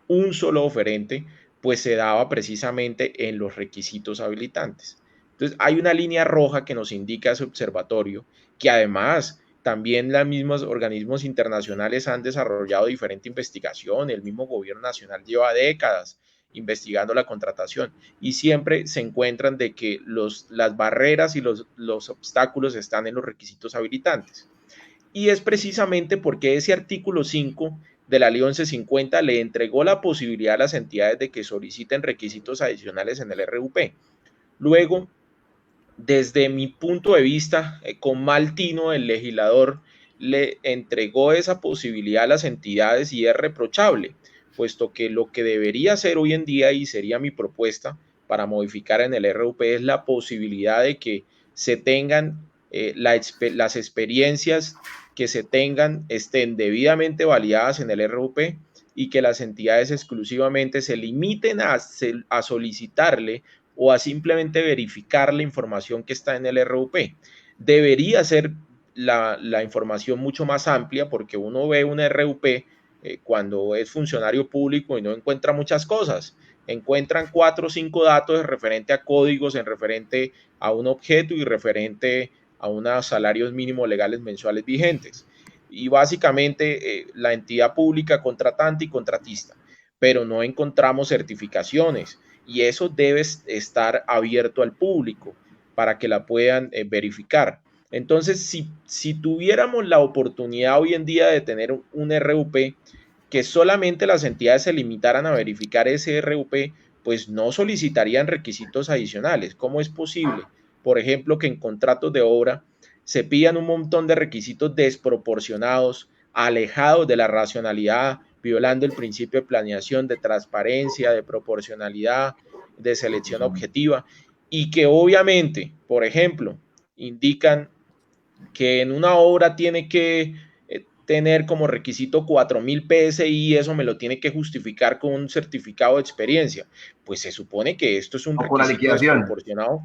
un solo oferente, pues se daba precisamente en los requisitos habilitantes. Entonces hay una línea roja que nos indica ese observatorio, que además también los mismos organismos internacionales han desarrollado diferente investigación, el mismo gobierno nacional lleva décadas investigando la contratación y siempre se encuentran de que las barreras y los obstáculos están en los requisitos habilitantes. Y es precisamente porque ese artículo 5 de la ley 1150 le entregó la posibilidad a las entidades de que soliciten requisitos adicionales en el RUP. Luego, desde mi punto de vista, con mal tino el legislador le entregó esa posibilidad a las entidades y es reprochable, puesto que lo que debería hacer hoy en día, y sería mi propuesta para modificar en el RUP, es la posibilidad de que se tengan las experiencias que se tengan estén debidamente validadas en el RUP y que las entidades exclusivamente se limiten a solicitarle o a simplemente verificar la información que está en el RUP. Debería ser la información mucho más amplia porque uno ve un RUP cuando es funcionario público y no encuentra muchas cosas. Encuentran 4 o 5 datos referente a códigos, en referente a un objeto y referente a unos salarios mínimos legales mensuales vigentes. Y básicamente la entidad pública contratante y contratista, pero no encontramos certificaciones y eso debe estar abierto al público para que la puedan verificar. Entonces, si tuviéramos la oportunidad hoy en día de tener un RUP que solamente las entidades se limitaran a verificar ese RUP, pues no solicitarían requisitos adicionales. ¿Cómo es posible? Por ejemplo, que en contratos de obra se pidan un montón de requisitos desproporcionados, alejados de la racionalidad, violando el principio de planeación, de transparencia, de proporcionalidad, de selección objetiva, y que obviamente, por ejemplo, indican que en una obra tiene que tener como requisito 4.000 PSI y eso me lo tiene que justificar con un certificado de experiencia. Pues se supone que esto es un requisito desproporcionado.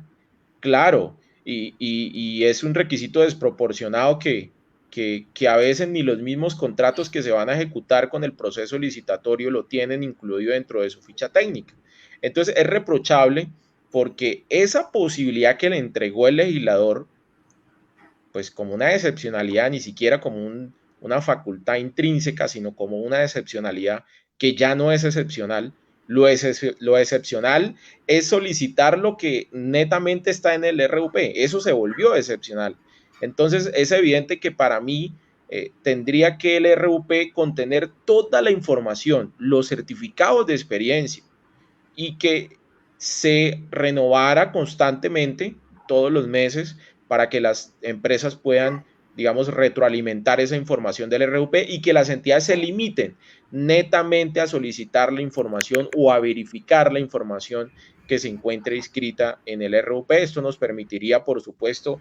Claro, y es un requisito desproporcionado que a veces ni los mismos contratos que se van a ejecutar con el proceso licitatorio lo tienen incluido dentro de su ficha técnica. Entonces es reprochable porque esa posibilidad que le entregó el legislador, pues como una excepcionalidad, ni siquiera como una facultad intrínseca, sino como una excepcionalidad que ya no es excepcional. Lo excepcional es solicitar lo que netamente está en el RUP. Eso se volvió excepcional. Entonces es evidente que para mí tendría que el RUP contener toda la información, los certificados de experiencia y que se renovara constantemente todos los meses para que las empresas puedan, digamos, retroalimentar esa información del RUP y que las entidades se limiten netamente a solicitar la información o a verificar la información que se encuentre inscrita en el RUP. Esto nos permitiría, por supuesto,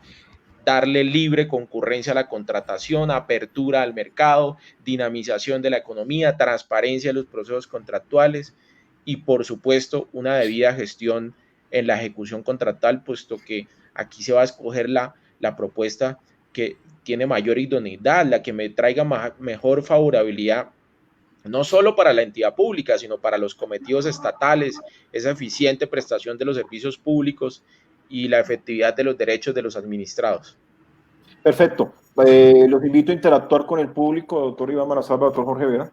darle libre concurrencia a la contratación, apertura al mercado, dinamización de la economía, transparencia de los procesos contractuales y, por supuesto, una debida gestión en la ejecución contractual, puesto que aquí se va a escoger la propuesta que tiene mayor idoneidad, la que me traiga mejor favorabilidad, no solo para la entidad pública, sino para los cometidos estatales, esa eficiente prestación de los servicios públicos y la efectividad de los derechos de los administrados. Perfecto. Los invito a interactuar con el público, doctor Iván Manazarba, doctor Jorge Vera.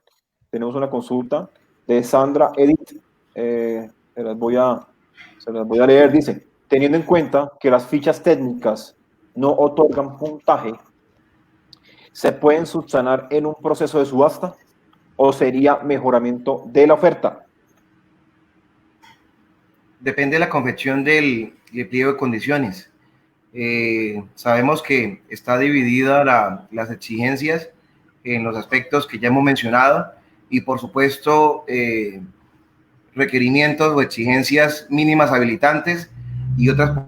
tenemos una consulta de Sandra Edith, se las voy a leer. Dice: teniendo en cuenta que las fichas técnicas no otorgan puntaje, ¿se pueden subsanar en un proceso de subasta o sería mejoramiento de la oferta? Depende de la confección del pliego de condiciones. Sabemos que está dividida las exigencias en los aspectos que ya hemos mencionado y, por supuesto, requerimientos o exigencias mínimas habilitantes y otras.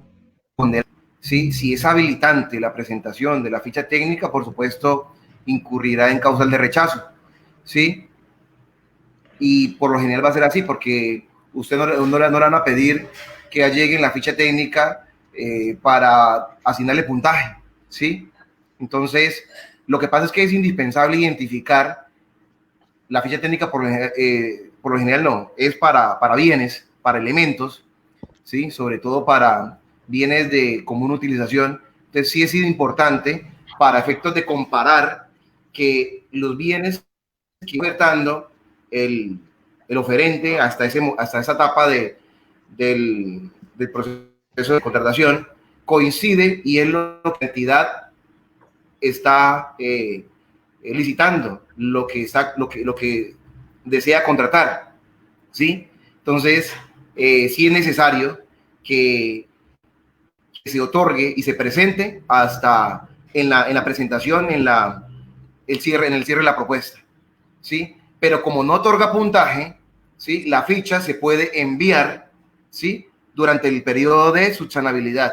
¿Sí? Si es habilitante la presentación de la ficha técnica, por supuesto, incurrirá en causal de rechazo, ¿sí? Y por lo general va a ser así, porque usted no le van a pedir que allegue en la ficha técnica para asignarle puntaje, ¿sí? Entonces, lo que pasa es que es indispensable identificar la ficha técnica, por lo general no, es para bienes, para elementos, ¿sí? Sobre todo para bienes de común utilización. Entonces sí es importante para efectos de comparar que los bienes que va ofertando el oferente hasta esa etapa del proceso de contratación coincide y es lo que la entidad está licitando, lo que desea contratar, ¿sí? Entonces sí es necesario que se otorgue y se presente hasta en la presentación, en el cierre de la propuesta, ¿sí? Pero como no otorga puntaje, ¿sí? La ficha se puede enviar, ¿sí? Durante el periodo de subsanabilidad.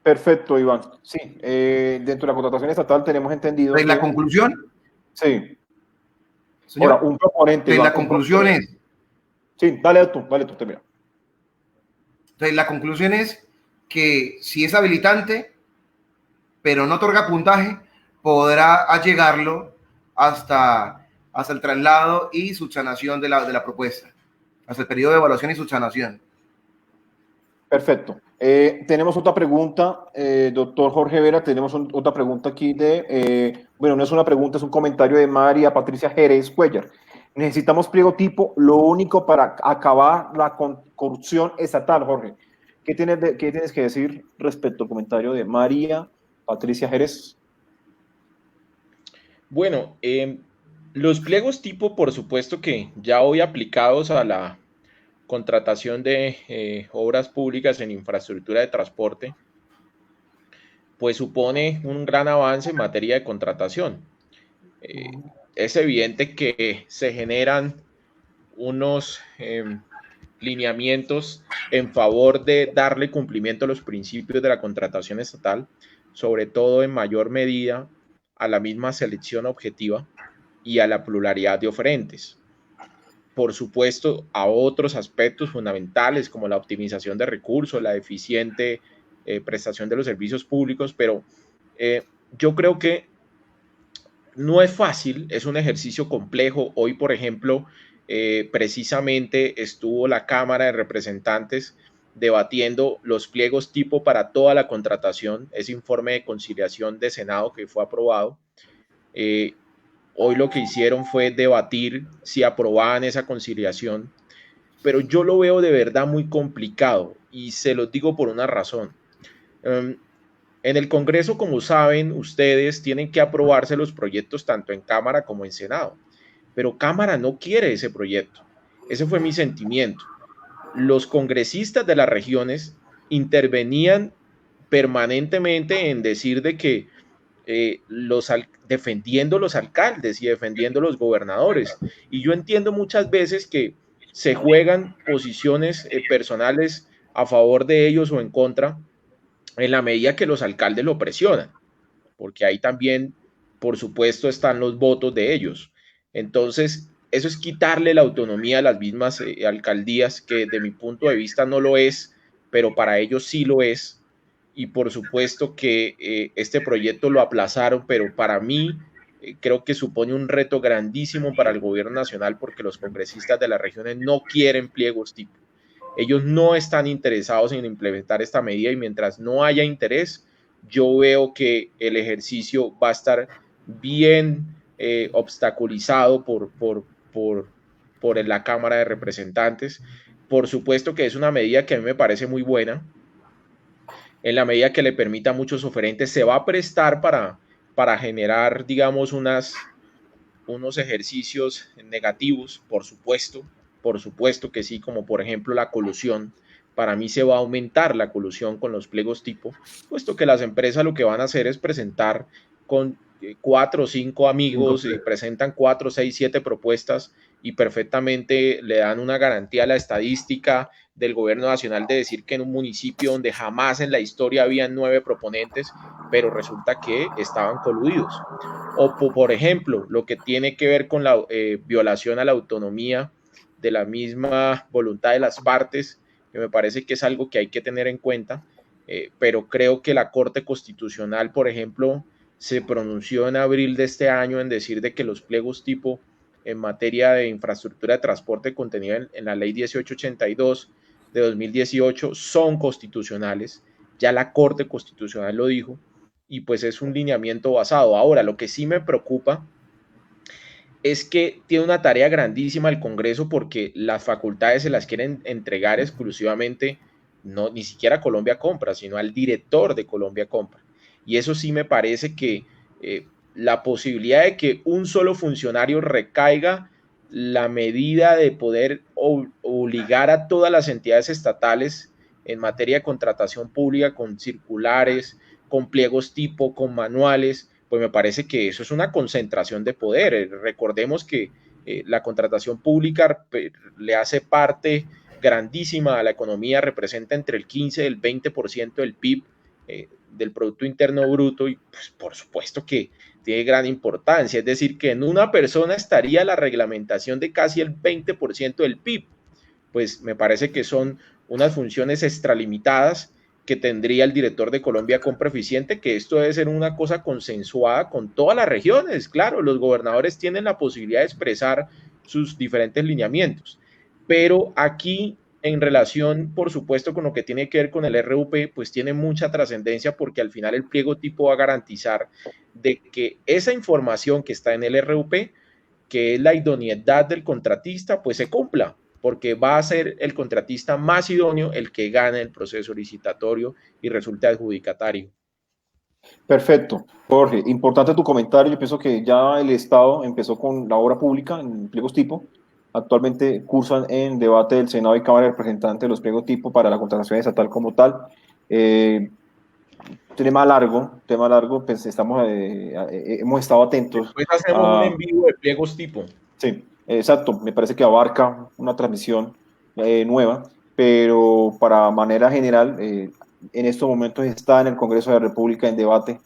Perfecto, Iván. Sí, dentro de la contratación estatal tenemos entendido ¿En la conclusión? Sí. Señor, ahora, un proponente. Iván, la conclusión es... Sí, dale tú, termina. Entonces, la conclusión es que si es habilitante, pero no otorga puntaje, podrá allegarlo hasta el traslado y subsanación de la propuesta, hasta el periodo de evaluación y subsanación. Perfecto. Tenemos otra pregunta, doctor Jorge Vera, tenemos otra pregunta aquí bueno, no es una pregunta, es un comentario de María Patricia Jerez Cuellar. Necesitamos pliego tipo, lo único para acabar la corrupción estatal, Jorge. ¿Qué tienes que decir respecto al comentario de María Patricia Jerez? Bueno, los pliegos tipo, por supuesto que ya hoy aplicados a la contratación de obras públicas en infraestructura de transporte, pues supone un gran avance en materia de contratación. Es evidente que se generan unos lineamientos en favor de darle cumplimiento a los principios de la contratación estatal, sobre todo en mayor medida a la misma selección objetiva y a la pluralidad de oferentes. Por supuesto, a otros aspectos fundamentales como la optimización de recursos, la eficiente prestación de los servicios públicos, pero yo creo que no es fácil, es un ejercicio complejo. Hoy, por ejemplo, precisamente estuvo la Cámara de Representantes debatiendo los pliegos tipo para toda la contratación, ese informe de conciliación de Senado que fue aprobado. Hoy lo que hicieron fue debatir si aprobaban esa conciliación, pero yo lo veo de verdad muy complicado y se los digo por una razón. En el Congreso, como saben, ustedes tienen que aprobarse los proyectos tanto en Cámara como en Senado, pero Cámara no quiere ese proyecto. Ese fue mi sentimiento. Los congresistas de las regiones intervenían permanentemente en decir de que defendiendo los alcaldes y defendiendo los gobernadores. Y yo entiendo muchas veces que se juegan posiciones personales a favor de ellos o en contra en la medida que los alcaldes lo presionan, porque ahí también, por supuesto, están los votos de ellos. Entonces, eso es quitarle la autonomía a las mismas alcaldías, que de mi punto de vista no lo es, pero para ellos sí lo es. Y por supuesto que este proyecto lo aplazaron, pero para mí creo que supone un reto grandísimo para el gobierno nacional, porque los congresistas de las regiones no quieren pliegos tipo. Ellos no están interesados en implementar esta medida y mientras no haya interés, yo veo que el ejercicio va a estar bien obstaculizado por la Cámara de Representantes. Por supuesto que es una medida que a mí me parece muy buena, en la medida que le permita a muchos oferentes, se va a prestar para generar, digamos, unos ejercicios negativos, por supuesto que sí, como por ejemplo la colusión. Para mí se va a aumentar la colusión con los pliegos tipo, puesto que las empresas lo que van a hacer es presentar con 4 o 5 amigos, presentan 4, 6, 7 propuestas y perfectamente le dan una garantía a la estadística del gobierno nacional de decir que en un municipio donde jamás en la historia habían 9 proponentes, pero resulta que estaban coludidos. O por ejemplo, lo que tiene que ver con la violación a la autonomía de la misma voluntad de las partes, que me parece que es algo que hay que tener en cuenta, pero creo que la Corte Constitucional, por ejemplo, se pronunció en abril de este año en decir de que los pliegos tipo en materia de infraestructura de transporte contenida en la ley 1882 de 2018 son constitucionales. Ya la Corte Constitucional lo dijo y pues es un lineamiento basado. Ahora, lo que sí me preocupa es que tiene una tarea grandísima el Congreso porque las facultades se las quieren entregar exclusivamente, no, ni siquiera a Colombia Compra, sino al director de Colombia Compra. Y eso sí me parece que la posibilidad de que un solo funcionario recaiga la medida de poder obligar a todas las entidades estatales en materia de contratación pública con circulares, con pliegos tipo, con manuales, pues me parece que eso es una concentración de poder. Recordemos que la contratación pública le hace parte grandísima a la economía, representa entre el 15 y el 20% del PIB, del Producto Interno Bruto, y pues, por supuesto que tiene gran importancia. Es decir, que en una persona estaría la reglamentación de casi el 20% del PIB. Pues me parece que son unas funciones extralimitadas que tendría el director de Colombia Compra Eficiente, que esto debe ser una cosa consensuada con todas las regiones. Claro, los gobernadores tienen la posibilidad de expresar sus diferentes lineamientos, pero aquí en relación, por supuesto, con lo que tiene que ver con el RUP, pues tiene mucha trascendencia porque al final el pliego tipo va a garantizar de que esa información que está en el RUP, que es la idoneidad del contratista, pues se cumpla, porque va a ser el contratista más idóneo el que gane el proceso licitatorio y resulte adjudicatario. Perfecto, Jorge. Importante tu comentario. Yo pienso que ya el Estado empezó con la obra pública en pliegos tipo. Actualmente cursan en debate del Senado y Cámara de Representantes los pliegos tipo para la contratación estatal como tal. Tema largo, pues hemos estado atentos. Después hacemos un en vivo de pliegos tipo. Sí, exacto. Me parece que abarca una transmisión nueva, pero para manera general, en estos momentos está en el Congreso de la República en debate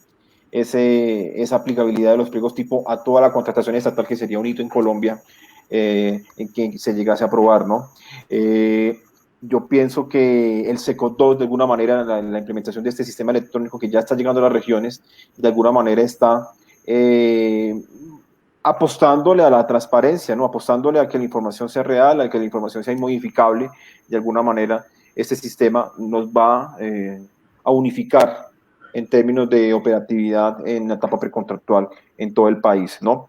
esa aplicabilidad de los pliegos tipo a toda la contratación estatal, que sería un hito en Colombia en que se llegase a aprobar, ¿no? Yo pienso que el SECO 2, de alguna manera, la implementación de este sistema electrónico que ya está llegando a las regiones, de alguna manera está apostándole a la transparencia, ¿no? Apostándole a que la información sea real, a que la información sea inmodificable. De alguna manera, este sistema nos va a unificar en términos de operatividad en la etapa precontractual en todo el país, ¿no?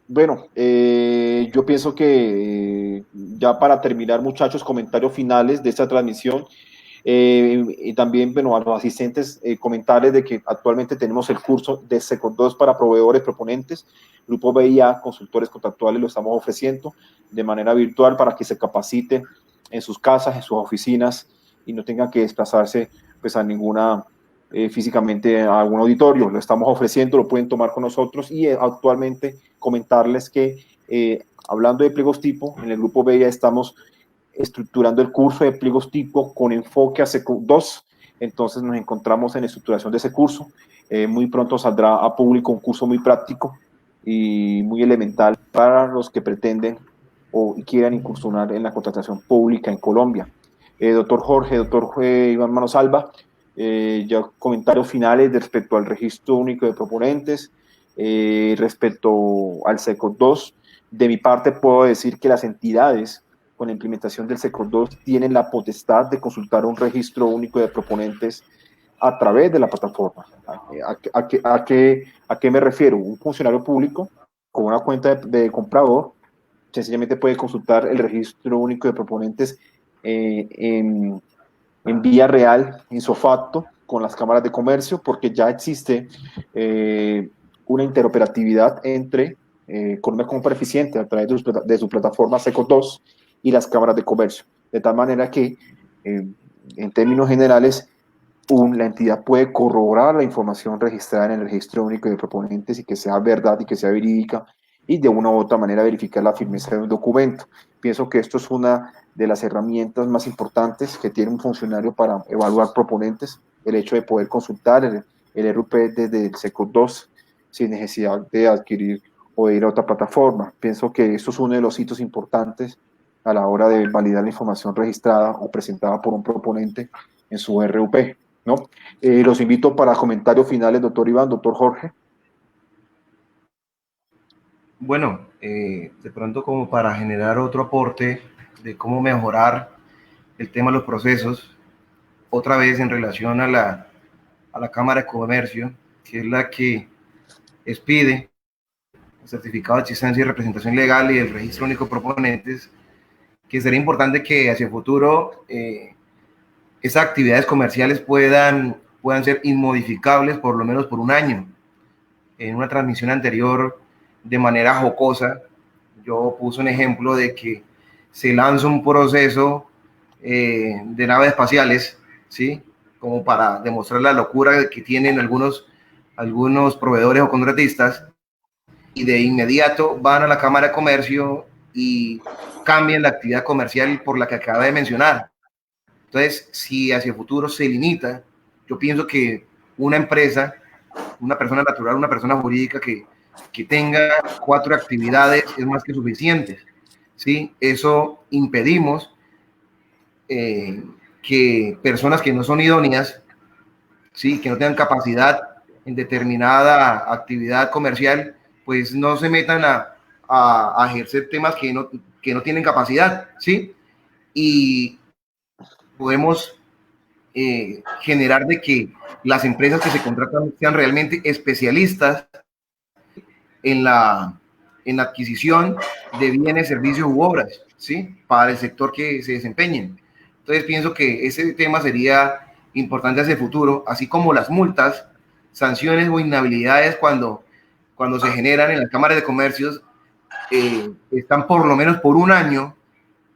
Yo pienso que ya para terminar, muchachos, comentarios finales de esta transmisión. Y también, bueno, a los asistentes comentarles de que actualmente tenemos el curso de SECO 2 para proveedores proponentes. Grupo BIA, consultores contractuales, lo estamos ofreciendo de manera virtual para que se capaciten en sus casas, en sus oficinas y no tengan que desplazarse pues a ninguna físicamente a algún auditorio. Lo estamos ofreciendo, lo pueden tomar con nosotros y actualmente comentarles que hablando de pliegos tipo, en el Grupo BIA estamos estructurando el curso de pliegos tipo con enfoque a SECO 2. Entonces nos encontramos en la estructuración de ese curso. Muy pronto saldrá a público un curso muy práctico y muy elemental para los que pretenden o quieran incursionar en la contratación pública en Colombia. Doctor Jorge, Iván Manosalva, ya comentarios finales respecto al registro único de proponentes, respecto al SECO 2. De mi parte puedo decir que las entidades con la implementación del SECO 2 tienen la potestad de consultar un registro único de proponentes a través de la plataforma. ¿A qué me refiero? Un funcionario público con una cuenta de comprador sencillamente puede consultar el registro único de proponentes en vía real, in facto, con las cámaras de comercio, porque ya existe una interoperatividad entre con una compra eficiente a través de su plataforma SECO2 y las cámaras de comercio. De tal manera que, en términos generales, la entidad puede corroborar la información registrada en el registro único de proponentes y que sea verdad y que sea verídica, y de una u otra manera verificar la firmeza de un documento. Pienso que esto es una de las herramientas más importantes que tiene un funcionario para evaluar proponentes, el hecho de poder consultar el RUP desde el SECO2 sin necesidad de adquirir o de ir a otra plataforma. Pienso que esto es uno de los hitos importantes a la hora de validar la información registrada o presentada por un proponente en su RUP, ¿no? Los invito para comentarios finales, doctor Iván, doctor Jorge. Bueno, de pronto como para generar otro aporte de cómo mejorar el tema de los procesos, otra vez en relación a la Cámara de Comercio, que es la que expide el certificado de existencia y representación legal y el registro único de proponentes, que sería importante que hacia el futuro esas actividades comerciales puedan ser inmodificables por lo menos por un año. En una transmisión anterior, de manera jocosa, yo puse un ejemplo de que se lanza un proceso de naves espaciales, ¿sí? Como para demostrar la locura que tienen algunos proveedores o contratistas, y de inmediato van a la Cámara de Comercio y cambian la actividad comercial por la que acaba de mencionar. Entonces, si hacia el futuro se limita, yo pienso que una empresa, una persona natural, una persona jurídica que tenga 4 actividades es más que suficiente, ¿sí? Eso impedimos que personas que no son idóneas, ¿sí? Que no tengan capacidad en determinada actividad comercial, pues no se metan a ejercer temas que no tienen capacidad, ¿sí? Y podemos generar de que las empresas que se contratan sean realmente especialistas en la adquisición de bienes, servicios u obras, ¿sí? Para el sector que se desempeñen. Entonces pienso que ese tema sería importante hacia el futuro, así como las multas, sanciones o inhabilidades cuando se generan en las cámaras de comercios, están por lo menos por un año,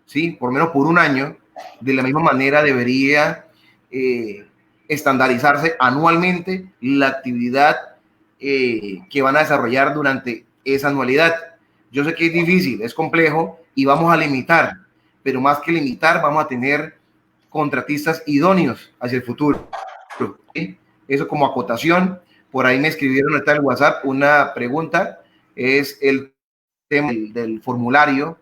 ¿sí? Por lo menos por un año. De la misma manera debería estandarizarse anualmente la actividad que van a desarrollar durante esa anualidad. Yo sé que es difícil, es complejo y vamos a limitar, pero más que limitar, vamos a tener contratistas idóneos hacia el futuro. ¿Sí? Eso como acotación. Por ahí me escribieron en el WhatsApp una pregunta, es el tema del formulario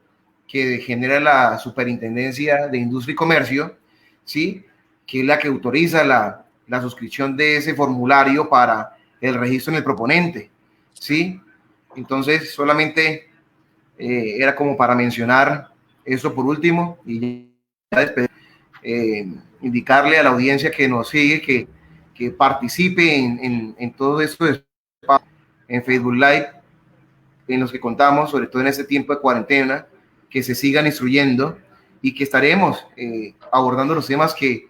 que genera la Superintendencia de Industria y Comercio, ¿sí? Que es la que autoriza la suscripción de ese formulario para el registro en el proponente, ¿sí? Entonces, solamente era como para mencionar eso por último y ya despedir, indicarle a la audiencia que nos sigue que participe en todo esto en Facebook Live, en los que contamos, sobre todo en este tiempo de cuarentena, que se sigan instruyendo y que estaremos abordando los temas que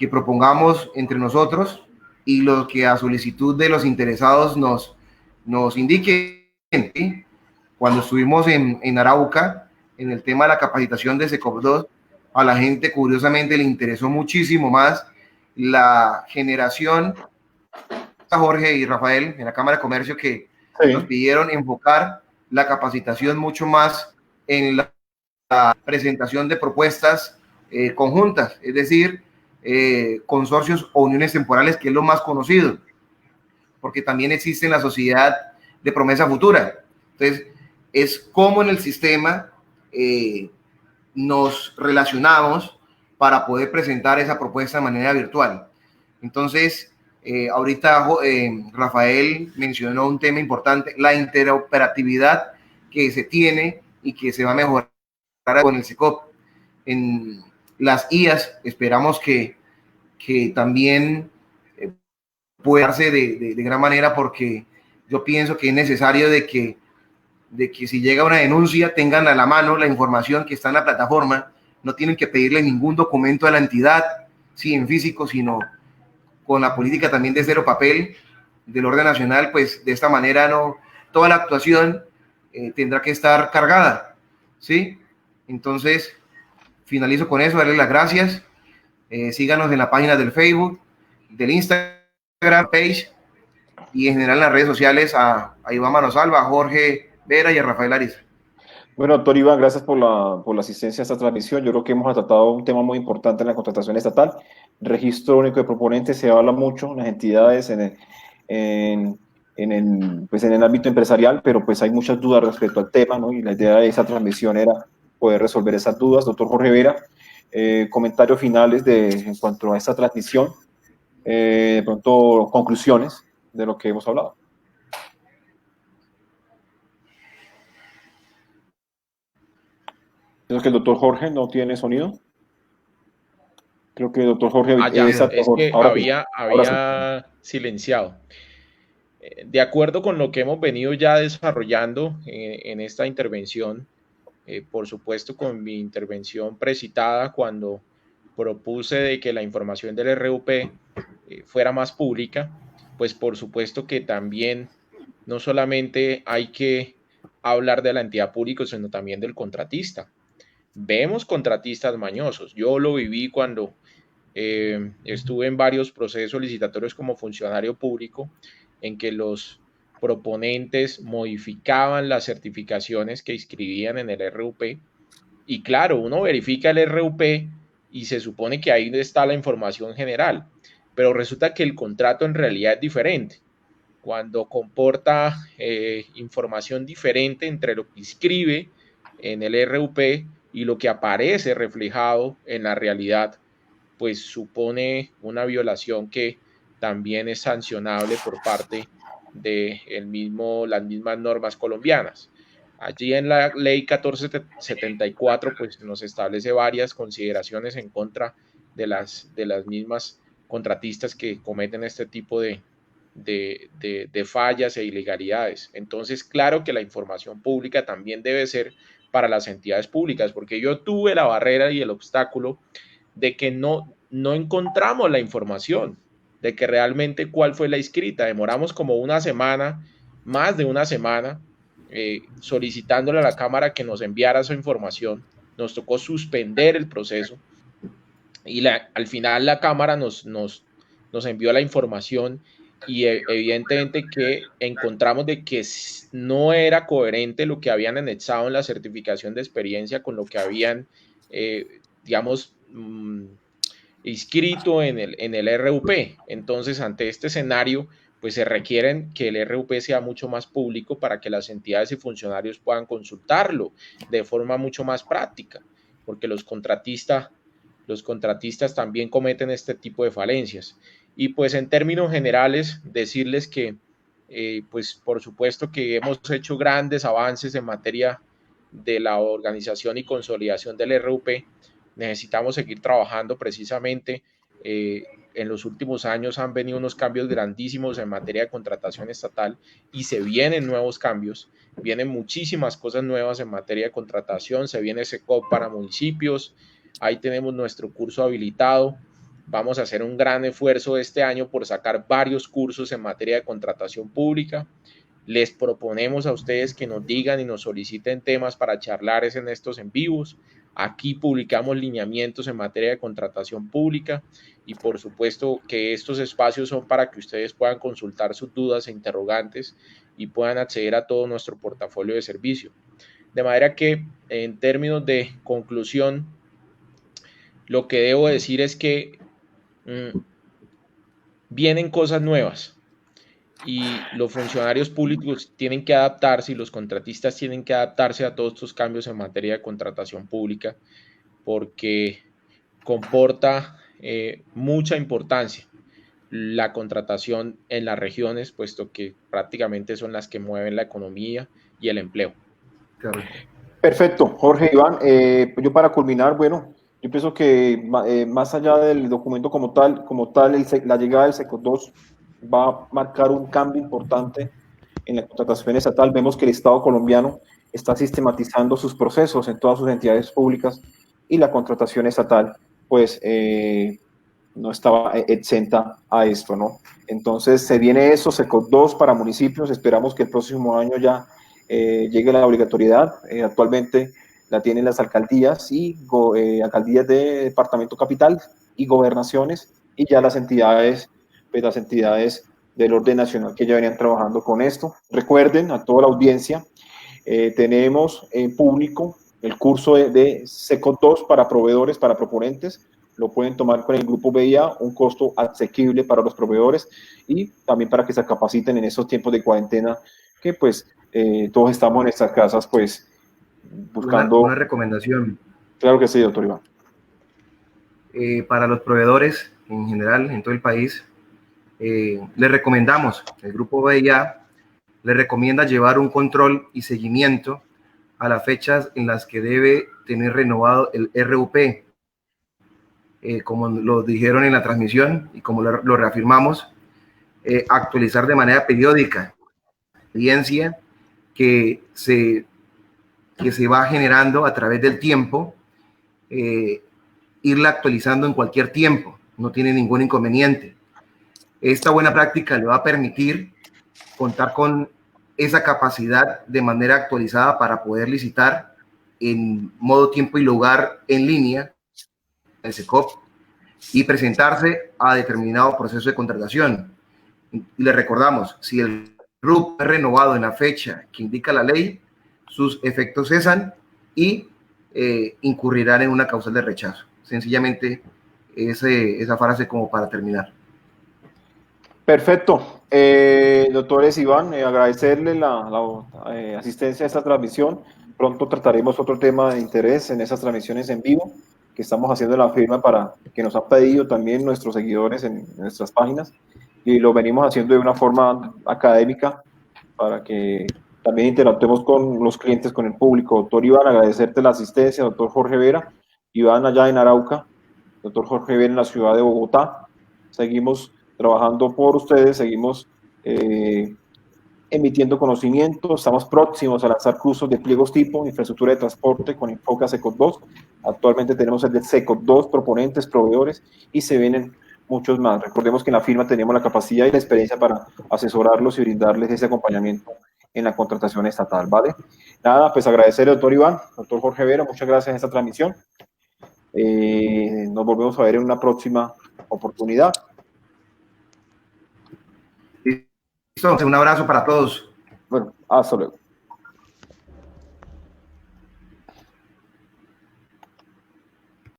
propongamos entre nosotros y lo que a solicitud de los interesados nos indiquen. ¿Sí? Cuando estuvimos en Arauca, en el tema de la capacitación de SECOP2, a la gente curiosamente le interesó muchísimo más la generación, a Jorge y Rafael en la Cámara de Comercio, que sí, nos pidieron enfocar la capacitación mucho más en la presentación de propuestas conjuntas, es decir, consorcios o uniones temporales, que es lo más conocido, porque también existe en la sociedad de promesa futura. Entonces, es como en el sistema nos relacionamos para poder presentar esa propuesta de manera virtual. Entonces, ahorita Rafael mencionó un tema importante, la interoperatividad que se tiene y que se va a mejorar con el SECOP. En las IAS esperamos que que también puede darse de gran manera, porque yo pienso que es necesario de que si llega una denuncia tengan a la mano la información que está en la plataforma, no tienen que pedirle ningún documento a la entidad, sí, en físico, sino con la política también de cero papel del orden nacional, pues de esta manera no, toda la actuación tendrá que estar cargada, ¿sí? Entonces, finalizo con eso, darles las gracias, síganos en la página del Facebook, del Instagram page y en general en las redes sociales a Iván Manosalva, a Jorge Vera y a Rafael Ariza. Bueno, doctor Iván, gracias por la asistencia a esta transmisión. Yo creo que hemos tratado un tema muy importante en la contratación estatal. Registro único de proponentes, se habla mucho en las entidades, pues en el ámbito empresarial, pero pues hay muchas dudas respecto al tema, ¿no? Y la idea de esa transmisión era poder resolver esas dudas. Doctor Jorge Vera, comentarios finales en cuanto a esta transmisión, de pronto conclusiones de lo que hemos hablado. Creo que el doctor Jorge no tiene sonido. Creo que el doctor Jorge... es que había silenciado. De acuerdo con lo que hemos venido ya desarrollando en esta intervención, por supuesto con mi intervención precitada cuando propuse de que la información del RUP fuera más pública, pues por supuesto que también no solamente hay que hablar de la entidad pública, sino también del contratista. Vemos contratistas mañosos. Yo lo viví cuando estuve en varios procesos licitatorios como funcionario público, en que los proponentes modificaban las certificaciones que inscribían en el RUP. Y claro, uno verifica el RUP y se supone que ahí está la información general, pero resulta que el contrato en realidad es diferente. Cuando comporta información diferente entre lo que inscribe en el RUP y lo que aparece reflejado en la realidad, pues supone una violación que también es sancionable por parte de las mismas normas colombianas. Allí en la ley 1474 pues nos establece varias consideraciones en contra de las mismas contratistas que cometen este tipo de fallas e ilegalidades. Entonces, claro que la información pública también debe ser para las entidades públicas, porque yo tuve la barrera y el obstáculo de que no encontramos la información, de que realmente cuál fue la inscrita. Demoramos como una semana, más de una semana, solicitándole a la Cámara que nos enviara esa información. Nos tocó suspender el proceso y al final la Cámara nos envió la información y evidentemente que encontramos de que no era coherente lo que habían anexado en la certificación de experiencia con lo que habían, digamos, inscrito en el RUP. Entonces, ante este escenario, pues se requieren que el RUP sea mucho más público para que las entidades y funcionarios puedan consultarlo de forma mucho más práctica, porque los contratistas también cometen este tipo de falencias. Y pues en términos generales, decirles que pues por supuesto que hemos hecho grandes avances en materia de la organización y consolidación del RUP. Necesitamos seguir trabajando precisamente. En los últimos años han venido unos cambios grandísimos en materia de contratación estatal y se vienen nuevos cambios, vienen muchísimas cosas nuevas en materia de contratación, se viene SECOP para municipios, ahí tenemos nuestro curso habilitado. Vamos a hacer un gran esfuerzo este año por sacar varios cursos en materia de contratación pública. Les proponemos a ustedes que nos digan y nos soliciten temas para charlar en estos en vivos. Aquí publicamos lineamientos en materia de contratación pública y por supuesto que estos espacios son para que ustedes puedan consultar sus dudas e interrogantes y puedan acceder a todo nuestro portafolio de servicio. De manera que en términos de conclusión, lo que debo decir es que vienen cosas nuevas y los funcionarios públicos tienen que adaptarse y los contratistas tienen que adaptarse a todos estos cambios en materia de contratación pública porque comporta mucha importancia la contratación en las regiones, puesto que prácticamente son las que mueven la economía y el empleo. Perfecto, Jorge, Iván. Yo para culminar, bueno, Yo pienso que más allá del documento como tal la llegada del SECO 2 va a marcar un cambio importante en la contratación estatal. Vemos que el Estado colombiano está sistematizando sus procesos en todas sus entidades públicas y la contratación estatal, pues, no estaba exenta a esto, ¿no? Entonces, se viene eso, SECO 2 para municipios. Esperamos que el próximo año ya llegue la obligatoriedad. Actualmente la tienen las alcaldías y alcaldías de departamento capital y gobernaciones, y ya las entidades del orden nacional que ya venían trabajando con esto. Recuerden a toda la audiencia, tenemos en público el curso de SECO 2 para proveedores, para proponentes. Lo pueden tomar con el grupo BIA, un costo asequible para los proveedores y también para que se capaciten en esos tiempos de cuarentena que pues todos estamos en nuestras casas pues buscando. Una recomendación. Claro que sí, doctor Iván. Para los proveedores en general, en todo el país, les recomendamos, el grupo BIA le recomienda llevar un control y seguimiento a las fechas en las que debe tener renovado el RUP. Como lo dijeron en la transmisión y como lo reafirmamos, actualizar de manera periódica la experiencia que se va generando a través del tiempo, irla actualizando en cualquier tiempo, no tiene ningún inconveniente. Esta buena práctica le va a permitir contar con esa capacidad de manera actualizada para poder licitar en modo, tiempo y lugar en línea el SECOP y presentarse a determinado proceso de contratación. Y le recordamos, si el RUP es renovado en la fecha que indica la ley, sus efectos cesan y incurrirán en una causal de rechazo. Sencillamente esa frase como para terminar. Perfecto. Doctores Iván, agradecerle la asistencia a esta transmisión. Pronto trataremos otro tema de interés en esas transmisiones en vivo que estamos haciendo la firma para que nos han pedido también nuestros seguidores en nuestras páginas, y lo venimos haciendo de una forma académica para que también interactuemos con los clientes, con el público. Doctor Iván, agradecerte la asistencia. Doctor Jorge Vera, Iván allá en Arauca, doctor Jorge Vera en la ciudad de Bogotá. Seguimos trabajando por ustedes, seguimos emitiendo conocimiento. Estamos próximos a lanzar cursos de pliegos tipo infraestructura de transporte con enfoque a SECO 2. Actualmente tenemos el de SECO 2, proponentes, proveedores, y se vienen muchos más. Recordemos que en la firma tenemos la capacidad y la experiencia para asesorarlos y brindarles ese acompañamiento en la contratación estatal, ¿vale? Nada, pues agradecer al doctor Iván, doctor Jorge Vera, muchas gracias en esta transmisión. Nos volvemos a ver en una próxima oportunidad. Listo, un abrazo para todos. Bueno, hasta luego.